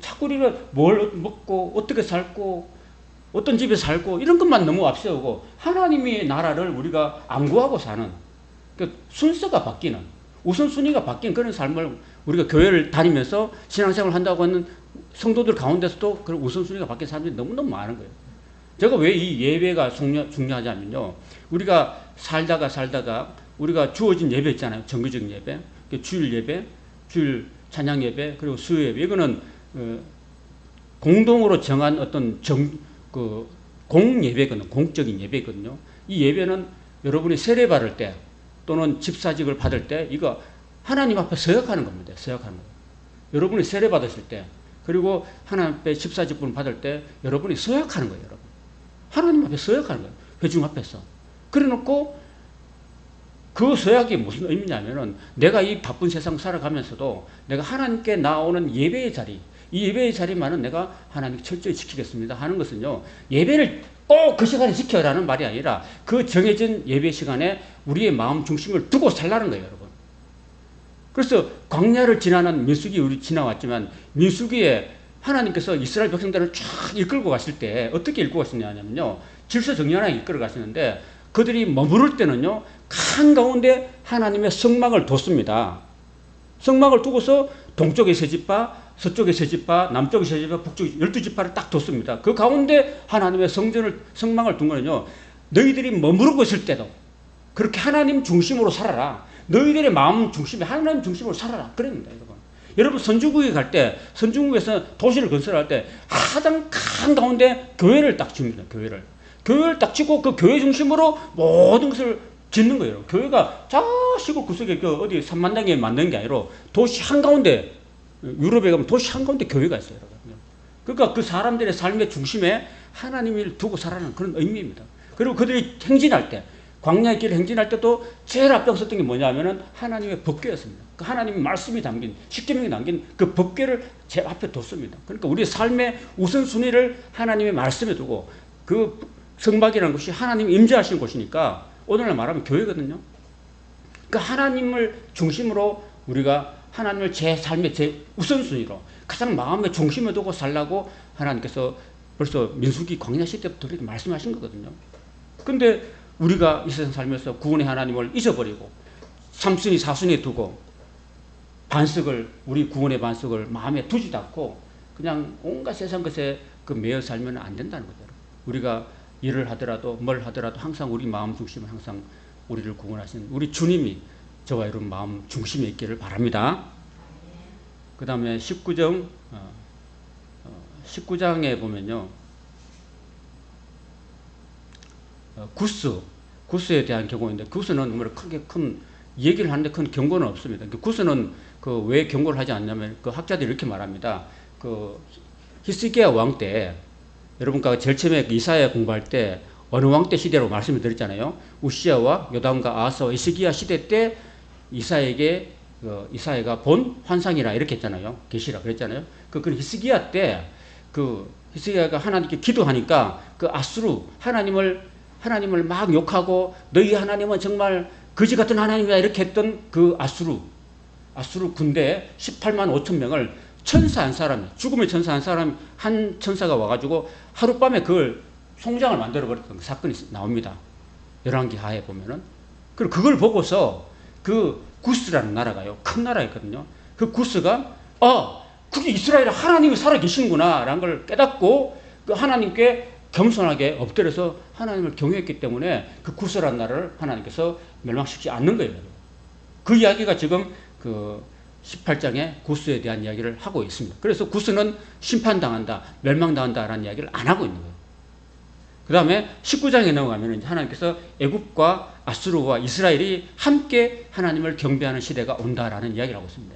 자꾸 우리가 뭘 먹고 어떻게 살고 어떤 집에 살고 이런 것만 너무 앞세우고 하나님의 나라를 우리가 안 구하고 사는 그러니까 순서가 바뀌는 우선순위가 바뀐 그런 삶을 우리가 교회를 다니면서 신앙생활을 한다고 하는 성도들 가운데서도 그런 우선순위가 바뀐 사람들이 너무너무 많은 거예요. 제가 왜 이 예배가 중요하냐면요. 우리가 살다가 우리가 주어진 예배 있잖아요. 정규적인 예배, 주일 예배, 주일 찬양 예배, 그리고 수요 예배. 이거는 공동으로 정한 어떤 공예배거든요. 공적인 예배거든요. 이 예배는 여러분이 세례 받을 때 또는 집사직을 받을 때 이거 하나님 앞에 서약하는 겁니다. 서약하는 거예요. 여러분이 세례 받으실 때, 그리고 하나님 앞에 집사직분을 받을 때 여러분이 서약하는 거예요. 여러분. 하나님 앞에 서약하는 거예요. 회중 앞에서. 그래 놓고 그 서약이 무슨 의미냐면은 내가 이 바쁜 세상 살아가면서도 내가 하나님께 나오는 예배의 자리, 이 예배의 자리만은 내가 하나님 철저히 지키겠습니다 하는 것은요, 예배를 꼭 그 시간에 지켜라는 말이 아니라 그 정해진 예배 시간에 우리의 마음 중심을 두고 살라는 거예요, 여러분. 그래서 광야를 지나는 민수기 우리 지나왔지만, 민수기에 하나님께서 이스라엘 백성들을 쫙 이끌고 가실 때 어떻게 이끌고 가시냐면요, 질서정연하게 이끌어 가시는데 그들이 머무를 때는요, 한가운데 하나님의 성막을 뒀습니다. 성막을 두고서 동쪽에 세 지파, 서쪽에 세 지파, 남쪽에 세 지파, 북쪽에 12지파를 딱 뒀습니다. 그 가운데 하나님의 성막을 둔 거는요, 너희들이 머무르고 있을 때도 그렇게 하나님 중심으로 살아라. 너희들의 마음 중심에 하나님 중심으로 살아라. 그럽니다, 여러분. 여러분, 선진국에 갈 때, 선진국에서 도시를 건설할 때 가장 한가운데 교회를 딱 줍니다. 교회를 딱 짓고 그 교회 중심으로 모든 것을 짓는 거예요. 교회가 저 시골 구석에 그 어디 산만당에 만든 게 아니라 도시 한가운데, 유럽에 가면 도시 한가운데 교회가 있어요, 여러분. 그러니까 그 사람들의 삶의 중심에 하나님을 두고 살아라는 그런 의미입니다. 그리고 그들이 행진할 때, 광야의 길을 행진할 때도 제일 앞장섰던 게 뭐냐면은 하나님의 법궤였습니다. 그 하나님의 말씀이 담긴, 십계명이 담긴 그 법궤를 제 앞에 뒀습니다. 그러니까 우리 삶의 우선순위를 하나님의 말씀에 두고, 그 성막이라는 것이 하나님이 임재하시는 곳이니까 오늘날 말하면 교회거든요. 그 하나님을 중심으로 우리가 하나님을 제 삶의 제 우선순위로 가장 마음의 중심에 두고 살라고 하나님께서 벌써 민수기 광야 시대부터 그렇게 말씀하신 거거든요. 근데 우리가 이 세상 살면서 구원의 하나님을 잊어버리고 삼순위 사순위에 두고 반석을, 우리 구원의 반석을 마음에 두지도 않고 그냥 온갖 세상 것에 그 매여 살면 안 된다는 거죠. 우리가 일을 하더라도 뭘 하더라도 항상 우리 마음 중심을, 항상 우리를 구원하신 우리 주님이 저와 여러분 마음 중심에 있기를 바랍니다. 그 다음에 19장에 보면요, 구스에 대한 경고인데, 구스는 뭐 크게 큰 얘기를 하는데 큰 경고는 없습니다. 구스는 그 왜 경고를 하지 않냐면, 그 학자들이 이렇게 말합니다. 그 히스기야 왕 때, 여러분과 제일 처음에 이사야 공부할 때 어느 왕 때 시대라고 말씀을 드렸잖아요. 우시야와 요담과 아하스와 히스기야 시대 때 이사야에게 이사야가 본 환상이라 이렇게 했잖아요. 계시라 그랬잖아요. 그 히스기야 때 그 히스기야가 하나님께 기도하니까 그 아수르 하나님을 막 욕하고 너희 하나님은 정말 거지 같은 하나님이다 이렇게 했던 그 아수르 군대 18만 5천 명을 천사 한 사람, 죽음의 천사 한 사람, 한 천사가 와가지고 하룻밤에 그걸 송장을 만들어버렸던 사건이 나옵니다. 열왕기 하에 보면은. 그리고 그걸 보고서 그 구스라는 나라가요, 큰 나라였거든요. 그 구스가 그게 이스라엘에 하나님이 살아계시는구나 라는 걸 깨닫고 그 하나님께 겸손하게 엎드려서 하나님을 경외했기 때문에 그 구스라는 나라를 하나님께서 멸망시키지 않는 거예요. 그 이야기가 지금 그 18장에 구스에 대한 이야기를 하고 있습니다. 그래서 구스는 심판당한다, 멸망당한다라는 이야기를 안 하고 있는 거예요. 그 다음에 19장에 넘어가면 하나님께서 애굽과 아수르와 이스라엘이 함께 하나님을 경배하는 시대가 온다라는 이야기를 하고 있습니다.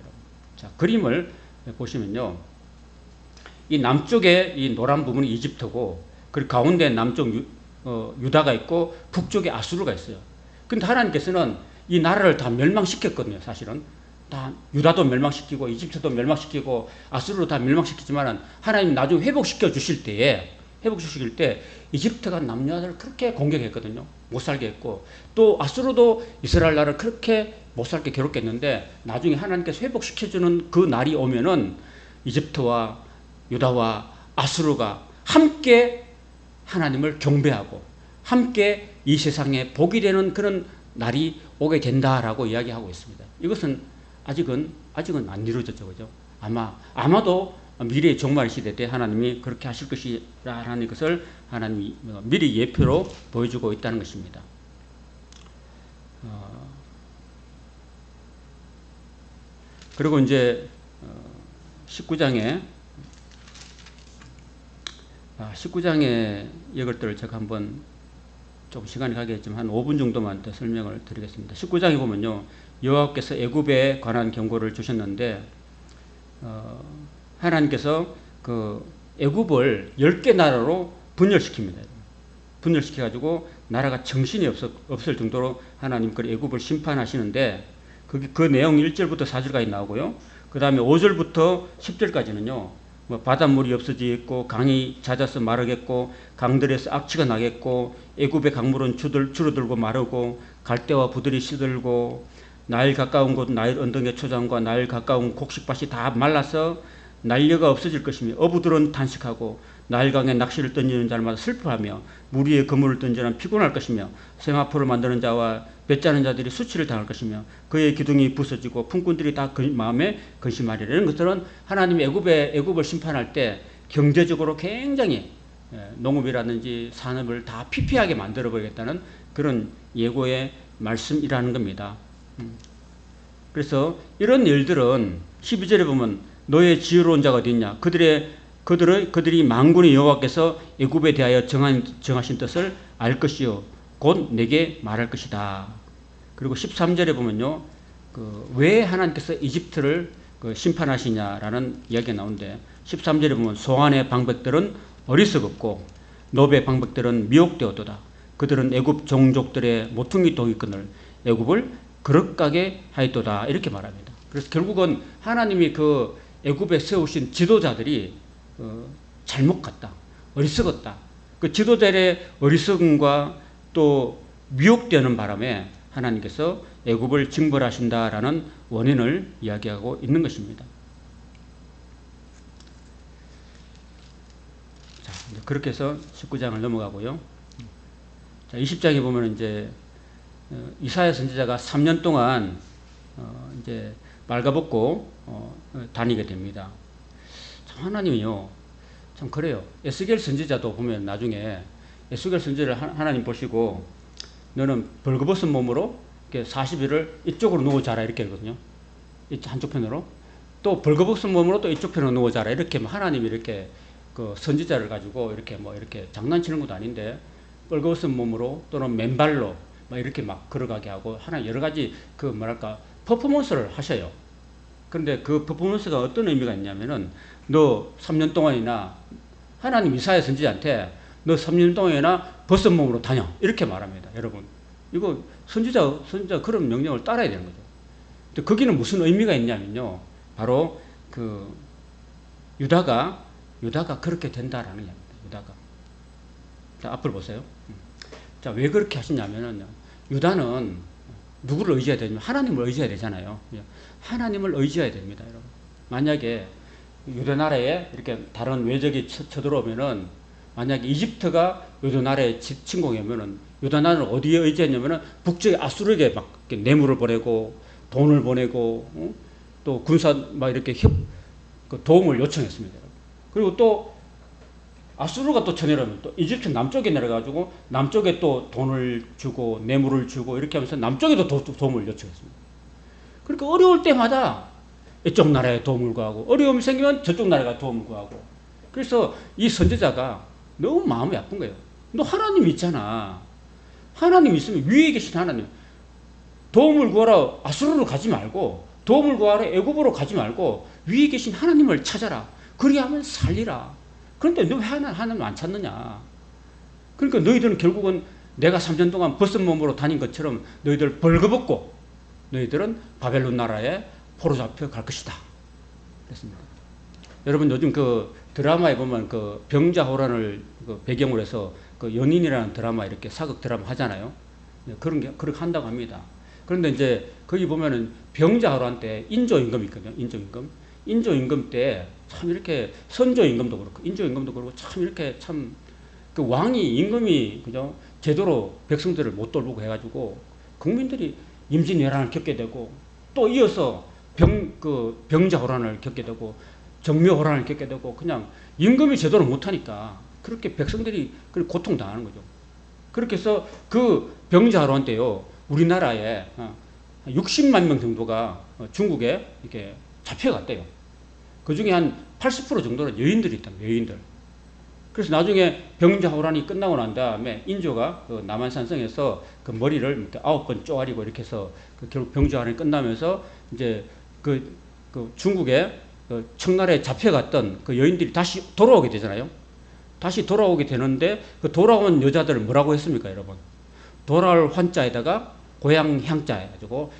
자, 그림을 보시면요, 이 남쪽에 이 노란 부분이 이집트고, 그리고 가운데 남쪽 유다가 있고 북쪽에 아수르가 있어요. 근데 하나님께서는 이 나라를 다 멸망시켰거든요. 사실은 다 유다도 멸망시키고 이집트도 멸망시키고 아수르도 다 멸망시키지만 하나님 나중에 회복시켜 주실 때 이집트가 남녀를 그렇게 공격했거든요. 못 살게 했고, 또 아수르도 이스라엘 나라를 그렇게 못 살게 괴롭게 했는데, 나중에 하나님께서 회복시켜주는 그 날이 오면은 이집트와 유다와 아수르가 함께 하나님을 경배하고 함께 이 세상에 복이 되는 그런 날이 오게 된다라고 이야기하고 있습니다. 이것은 아직은 안 이루어졌죠, 그죠? 아마도 미래의 종말 시대 때 하나님이 그렇게 하실 것이라는 것을 하나님이 미리 예표로 보여주고 있다는 것입니다. 그리고 이제 19장의 이것들을 제가 한번 좀 시간이 가겠지만 한 5분 정도만 더 설명을 드리겠습니다. 19장에 보면요, 여호와께서 애굽에 관한 경고를 주셨는데, 어, 하나님께서 그 애굽을 10개 나라로 분열시킵니다. 분열시켜가지고 나라가 정신이 없을 정도로 하나님 그 애굽을 심판하시는데 그 내용 1절부터 4절까지 나오고요. 그 다음에 5절부터 10절까지는요. 뭐 바닷물이 없어지겠고 강이 잦아서 마르겠고 강들에서 악취가 나겠고 애굽의 강물은 줄어들고 마르고 갈대와 부들이 시들고 나일 가까운 곳 나일 언덕의 초장과 나일 가까운 곡식밭이 다 말라서 난려가 없어질 것이며 어부들은 탄식하고 나일강에 낚시를 던지는 자마다 슬퍼하며 물 위에 그물을 던지는 피곤할 것이며 세마포를 만드는 자와 뱃자는 자들이 수치를 당할 것이며 그의 기둥이 부서지고 품꾼들이 다 그 마음에 근심하리라. 이런 것들은 하나님이 애굽을 심판할 때 경제적으로 굉장히 농업이라든지 산업을 다 피폐하게 만들어 버리겠다는 그런 예고의 말씀이라는 겁니다. 그래서 이런 일들은 12절에 보면 너의 지혜로운 자가 어디 있냐? 그들이 만군의 여호와께서 애굽에 대하여 정하신 뜻을 알 것이요 곧 내게 말할 것이다. 그리고 13절에 보면요, 왜 하나님께서 이집트를 심판하시냐라는 이야기가 나오는데 13절에 보면 소안의 방백들은 어리석었고 노베의 방백들은 미혹되었도다. 그들은 애굽 종족들의 모퉁이 도기꾼을 애굽을 그릇가게 하였도다. 이렇게 말합니다. 그래서 결국은 하나님이 그 애굽에 세우신 지도자들이 잘못 갔다. 어리석었다. 그 지도자의 어리석음과 또 미혹되는 바람에 하나님께서 애굽을 징벌하신다라는 원인을 이야기하고 있는 것입니다. 자, 이제 그렇게 해서 19장을 넘어가고요. 자, 20장에 보면 이제 이사야 선지자가 3년 동안 이제 말가벗고 다니게 됩니다. 참 하나님이요, 참 그래요. 에스겔 선지자도 보면 나중에 에스겔 선지자를 하나님 보시고 너는 벌거벗은 몸으로 40일을 이쪽으로 누워 자라 이렇게 하거든요. 한쪽 편으로 또 벌거벗은 몸으로 또 이쪽 편으로 누워 자라 이렇게 하나님이 이렇게 그 선지자를 가지고 이렇게 뭐 이렇게 장난치는 것도 아닌데 벌거벗은 몸으로 또는 맨발로 막 이렇게 막 걸어가게 하고 하나 여러 가지 그 뭐랄까 퍼포먼스를 하셔요. 그런데 그 퍼포먼스가 어떤 의미가 있냐면은 너 3년 동안이나 하나님 이사야 선지자한테 너 3년 동안이나 벗은 몸으로 다녀 이렇게 말합니다. 여러분 이거 선지자 그런 명령을 따라야 되는 거죠. 근데 거기는 무슨 의미가 있냐면요, 바로 그 유다가 그렇게 된다라는 얘기입니다. 유다가. 자, 앞을 보세요. 자, 왜 그렇게 하시냐면은 유다는 누구를 의지해야 되냐면 하나님을 의지해야 되잖아요. 하나님을 의지해야 됩니다, 여러분. 만약에 유다 나라에 이렇게 다른 외적이 쳐들어오면은 만약에 이집트가 유다 나라에 침공하면은 유다 나라는 어디에 의지했냐면은 북쪽에 아수르에게 막 뇌물을 보내고 돈을 보내고 또 군사 막 이렇게 도움을 요청했습니다. 그리고 또 아수르가 또 쳐내려면 또 이집트 남쪽에 내려가지고 남쪽에 또 돈을 주고 뇌물을 주고 이렇게 하면서 남쪽에도 도움을 요청했습니다. 그러니까 어려울 때마다 이쪽 나라에 도움을 구하고 어려움이 생기면 저쪽 나라가 도움을 구하고 그래서 이 선지자가 너무 마음이 아픈 거예요. 너 하나님 있잖아. 하나님 있으면 위에 계신 하나님 도움을 구하러 아수르로 가지 말고 도움을 구하러 애굽으로 가지 말고 위에 계신 하나님을 찾아라. 그리하면 살리라. 그런데 너 왜 하나님 안 찾느냐. 그러니까 너희들은 결국은 내가 3년 동안 벗은 몸으로 다닌 것처럼 너희들 벌거벗고 너희들은 바벨론 나라에 포로 잡혀 갈 것이다. 그랬습니다. 여러분 요즘 그 드라마에 보면 그 병자호란을 그 배경으로 해서 그 연인이라는 드라마 이렇게 사극 드라마 하잖아요. 그렇게 한다고 합니다. 그런데 이제 거기 보면은 병자호란 때 인조임금이 있거든요. 인조임금 때 참 이렇게 선조임금도 그렇고 인조임금도 그렇고 참 이렇게 참 그 왕이 임금이 그죠 제대로 백성들을 못 돌보고 해가지고 국민들이 임진왜란을 겪게 되고 또 이어서 병자호란을 겪게 되고 정묘호란을 겪게 되고 그냥 임금이 제대로 못하니까 그렇게 백성들이 고통당하는 거죠. 그렇게 해서 그 병자호란 때요 우리나라에 60만 명 정도가 중국에 이렇게 잡혀갔대요. 그 중에 한 80% 정도는 여인들이 있다. 여인들. 그래서 나중에 병자호란이 끝나고 난 다음에 인조가 그 남한산성에서 그 머리를 9번 쪼아리고 이렇게 해서 결국 병자호란이 끝나면서 이제 그 중국에 청나라에 잡혀갔던 그 여인들이 다시 돌아오게 되잖아요. 다시 돌아오게 되는데 그 돌아온 여자들을 뭐라고 했습니까, 여러분? 돌아올 환자에다가 고향 향자 해가지고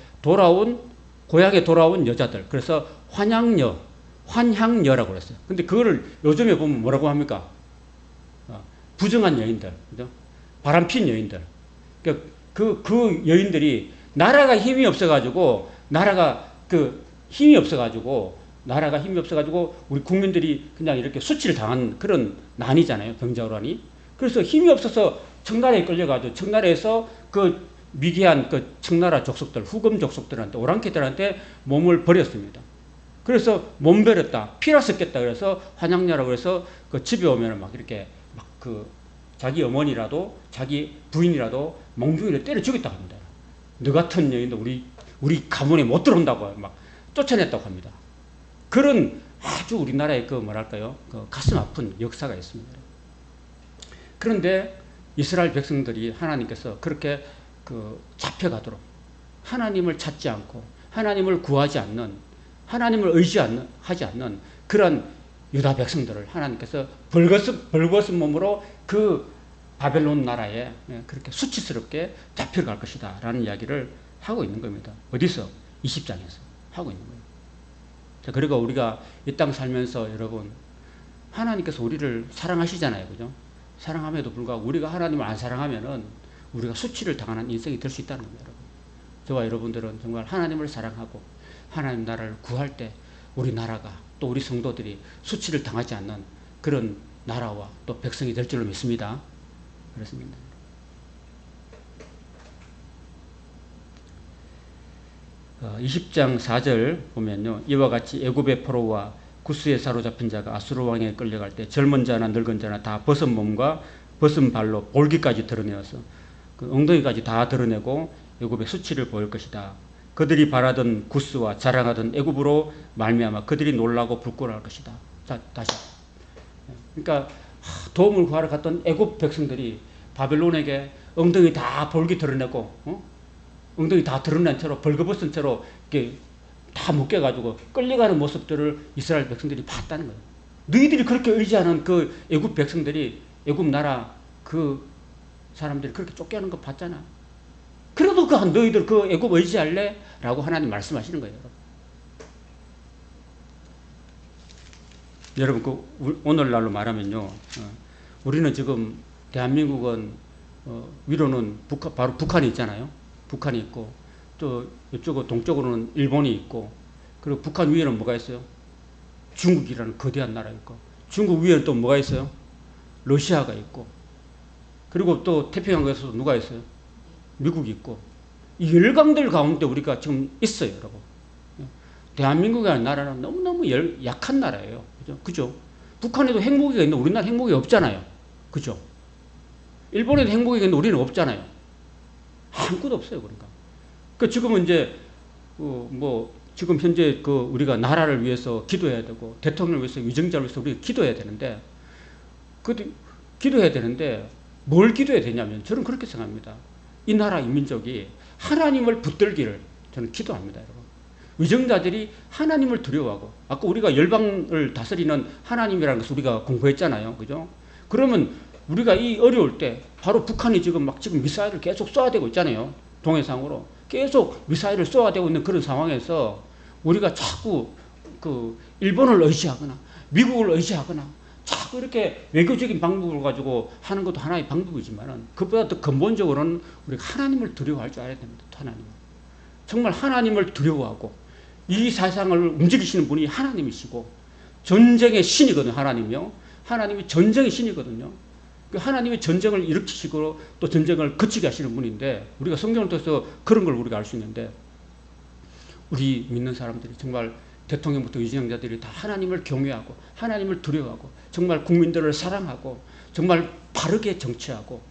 고향에 돌아온 여자들. 그래서 환향녀라고 그랬어요. 근데 그거를 요즘에 보면 뭐라고 합니까? 부정한 여인들, 그죠? 바람핀 여인들. 그 여인들이 나라가 힘이 없어가지고 우리 국민들이 그냥 이렇게 수치를 당한 그런 난이잖아요. 병자호란이. 그래서 힘이 없어서 청나라에 끌려가지고 청나라에서 그 미개한 그 청나라 족속들, 후금 족속들한테, 오랑캐들한테 몸을 버렸습니다. 그래서 몸 버렸다, 피라 섞였다 그래서 환양녀라고 해서 그 집에 오면 막 이렇게 자기 어머니라도 자기 부인이라도 몽둥이를 때려 죽였다고 합니다. 너 같은 여인도 우리 가문에 못 들어온다고 막 쫓아냈다고 합니다. 그런 아주 우리나라의 그 가슴 아픈 역사가 있습니다. 그런데 이스라엘 백성들이 하나님께서 그렇게 잡혀가도록 하나님을 찾지 않고 하나님을 구하지 않는, 하나님을 하지 않는 그런 유다 백성들을 하나님께서 벌거벗은 몸으로 그 바벨론 나라에 그렇게 수치스럽게 잡혀갈 것이다 라는 이야기를 하고 있는 겁니다. 어디서? 20장에서 하고 있는 거예요. 자, 그리고 우리가 이 땅 살면서 여러분, 하나님께서 우리를 사랑하시잖아요. 그죠? 사랑함에도 불구하고 우리가 하나님을 안 사랑하면은 우리가 수치를 당하는 인생이 될 수 있다는 겁니다. 여러분. 저와 여러분들은 정말 하나님을 사랑하고 하나님 나라를 구할 때 우리 나라가 또 우리 성도들이 수치를 당하지 않는 그런 나라와 또 백성이 될 줄로 믿습니다. 그렇습니다. 어, 20장 4절 보면요. 이와 같이 애굽의 포로와 구스에 사로잡힌 자가 아수르 왕에 끌려갈 때 젊은 자나 늙은 자나 다 벗은 몸과 벗은 발로 볼기까지 드러내어서 그 엉덩이까지 다 드러내고 애굽의 수치를 보일 것이다. 그들이 바라던 구스와 자랑하던 애굽으로 말미암아 그들이 놀라고 부끄러워할 것이다. 자, 다시. 그러니까 도움을 구하러 갔던 애굽 백성들이 바벨론에게 엉덩이 다 볼기 드러내고 엉덩이 다 드러낸 채로 벌거벗은 채로 이렇게 다 묶여가지고 끌려가는 모습들을 이스라엘 백성들이 봤다는 거예요. 너희들이 그렇게 의지하는 그 애굽 백성들이, 애굽 나라 그 사람들이 그렇게 쫓겨가는 거 봤잖아. 그래도 너희들 그 애굽 의지할래? 라고 하나님 말씀하시는 거예요. 여러분, 오늘날로 말하면요, 우리는 지금 대한민국은 위로는 바로 북한이 있잖아요. 북한이 있고 또 이쪽 동쪽으로는 일본이 있고, 그리고 북한 위에는 뭐가 있어요? 중국이라는 거대한 나라가 있고, 중국 위에는 또 뭐가 있어요? 러시아가 있고, 그리고 또 태평양에서 누가 있어요? 미국이 있고, 이 열강들 가운데 우리가 지금 있어요, 여러분. 대한민국이라는 나라는 너무너무 약한 나라예요. 그죠? 북한에도 핵무기가 있는데 우리나라 핵무기가 없잖아요. 그죠? 일본에도 핵무기가 있는데 우리는 없잖아요. 아무것도 없어요, 그러니까. 지금은 이제, 지금 현재 우리가 나라를 위해서 기도해야 되고, 대통령을 위해서, 위정자를 위해서 우리가 기도해야 되는데, 기도해야 되는데, 뭘 기도해야 되냐면, 저는 그렇게 생각합니다. 이 나라, 이 민족이 하나님을 붙들기를 저는 기도합니다, 여러분. 위정자들이 하나님을 두려워하고, 아까 우리가 열방을 다스리는 하나님이라는 것을 우리가 공부했잖아요. 그죠? 그러면 우리가 이 어려울 때, 바로 북한이 지금 미사일을 계속 쏘아대고 있잖아요. 동해상으로. 계속 미사일을 쏘아대고 있는 그런 상황에서 우리가 자꾸 일본을 의지하거나, 미국을 의지하거나, 자꾸 이렇게 외교적인 방법을 가지고 하는 것도 하나의 방법이지만은, 그보다 더 근본적으로는 우리가 하나님을 두려워할 줄 알아야 됩니다. 하나님을. 정말 하나님을 두려워하고, 이 세상을 움직이시는 분이 하나님이시고, 전쟁의 신이거든요, 하나님이요. 하나님이 전쟁의 신이거든요. 하나님이 전쟁을 일으키시고 또 전쟁을 그치게 하시는 분인데, 우리가 성경을 통해서 그런 걸 우리가 알 수 있는데, 우리 믿는 사람들이 정말 대통령부터 위정자들이 다 하나님을 경외하고 하나님을 두려워하고 정말 국민들을 사랑하고 정말 바르게 정치하고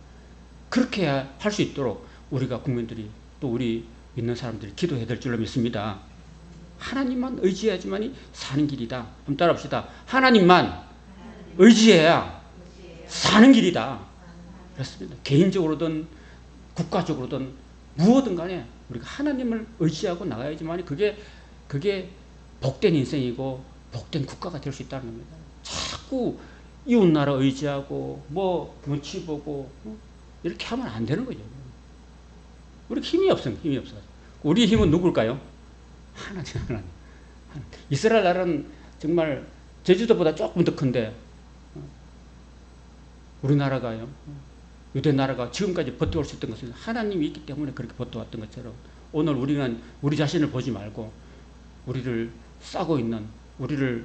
그렇게 할 수 있도록 우리가 국민들이 또 우리 믿는 사람들이 기도해야 될 줄로 믿습니다. 하나님만 의지해야지만이 사는 길이다. 한번 따라합시다. 하나님만 의지해야 사는 길이다. 그렇습니다. 개인적으로든 국가적으로든 무엇든 간에 우리가 하나님을 의지하고 나가야지만 그게 복된 인생이고 복된 국가가 될 수 있다는 겁니다. 자꾸 이웃나라 의지하고 뭐 눈치 보고 이렇게 하면 안 되는 거죠. 우리 힘이 없어요. 힘이 없어. 우리 힘은 누굴까요? 하나님. 이스라엘 나라는 정말 제주도보다 조금 더 큰데 우리나라가요. 유대 나라가 지금까지 버텨올 수 있던 것은 하나님이 있기 때문에 그렇게 버텨왔던 것처럼 오늘 우리는 우리 자신을 보지 말고 우리를 싸고 있는 우리를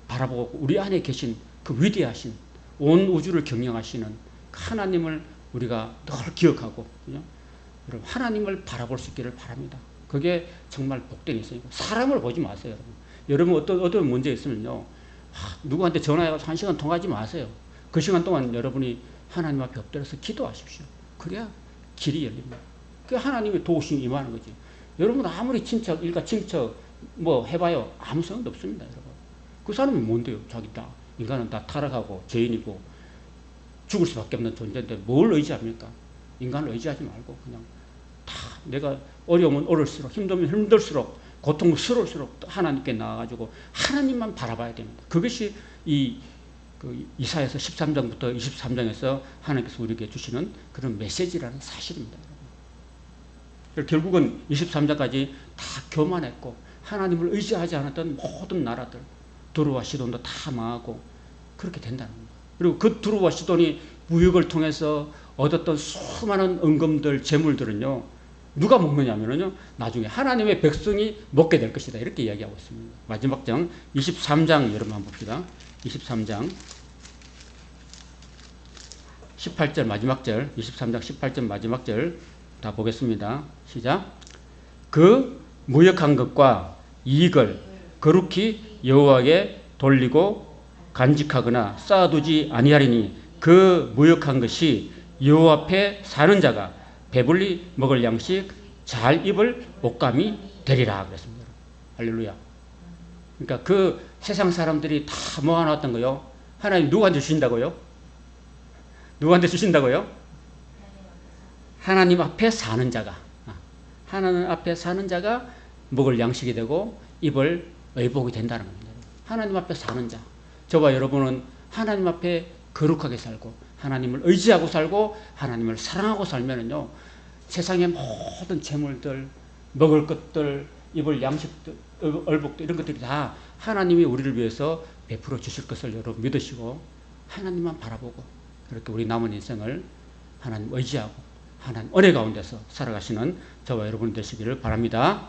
바라보고 우리 안에 계신 그 위대하신 온 우주를 경영하시는 하나님을 우리가 늘 기억하고 여러분 하나님을 바라볼 수 있기를 바랍니다. 그게 정말 복된 일이니까 사람을 보지 마세요. 여러분 어떤 문제 있으면요 누구한테 전화해서 1시간 통화하지 마세요. 그 시간 동안 여러분이 하나님 앞에 엎드려서 기도하십시오. 그래야 길이 열립니다. 그 하나님의 도우심이 임하는 거지. 여러분 아무리 친척 일가 친척 뭐 해봐요 아무 소용도 없습니다. 여러분 그 사람이 뭔데요? 자기 다 인간은 다 타락하고 죄인이고 죽을 수밖에 없는 존재인데 뭘 의지합니까? 인간을 의지하지 말고 그냥 다 내가 어려우면 어려울수록 힘들면 힘들수록 고통스러울수록 하나님께 나아가지고 하나님만 바라봐야 됩니다. 그것이 이사야서 13장부터 23장에서 하나님께서 우리에게 주시는 그런 메시지라는 사실입니다. 결국은 23장까지 다 교만했고 하나님을 의지하지 않았던 모든 나라들 두루와 시돈도 다 망하고 그렇게 된다는 겁니다. 그리고 그 두루와 시돈이 무역을 통해서 얻었던 수많은 은금들 재물들은요 누가 먹느냐면요 나중에 하나님의 백성이 먹게 될 것이다 이렇게 이야기하고 있습니다. 마지막 장 23장 여러분 한번 봅시다. 23장 18절 마지막 절 23장 18절 마지막 절 다 보겠습니다. 시작. 그 무역한 것과 이익을 거룩히 여호와께 돌리고 간직하거나 쌓아두지 아니하리니 그 무역한 것이 여호와 앞에 사는 자가 배불리 먹을 양식 잘 입을 옷감이 되리라 그랬습니다. 할렐루야. 그러니까 그 세상 사람들이 다 모아놨던 거요. 하나님 누구한테 주신다고요? 누구한테 주신다고요? 하나님 앞에 사는 자가. 하나님 앞에 사는 자가 먹을 양식이 되고 입을 의복이 된다는 겁니다. 하나님 앞에 사는 자. 저와 여러분은 하나님 앞에 거룩하게 살고 하나님을 의지하고 살고 하나님을 사랑하고 살면은요 세상의 모든 재물들, 먹을 것들, 입을 양식들, 의복들 이런 것들이 다 하나님이 우리를 위해서 베풀어 주실 것을 여러분 믿으시고 하나님만 바라보고 그렇게 우리 남은 인생을 하나님 의지하고 하나님 은혜 가운데서 살아가시는 저와 여러분 되시기를 바랍니다.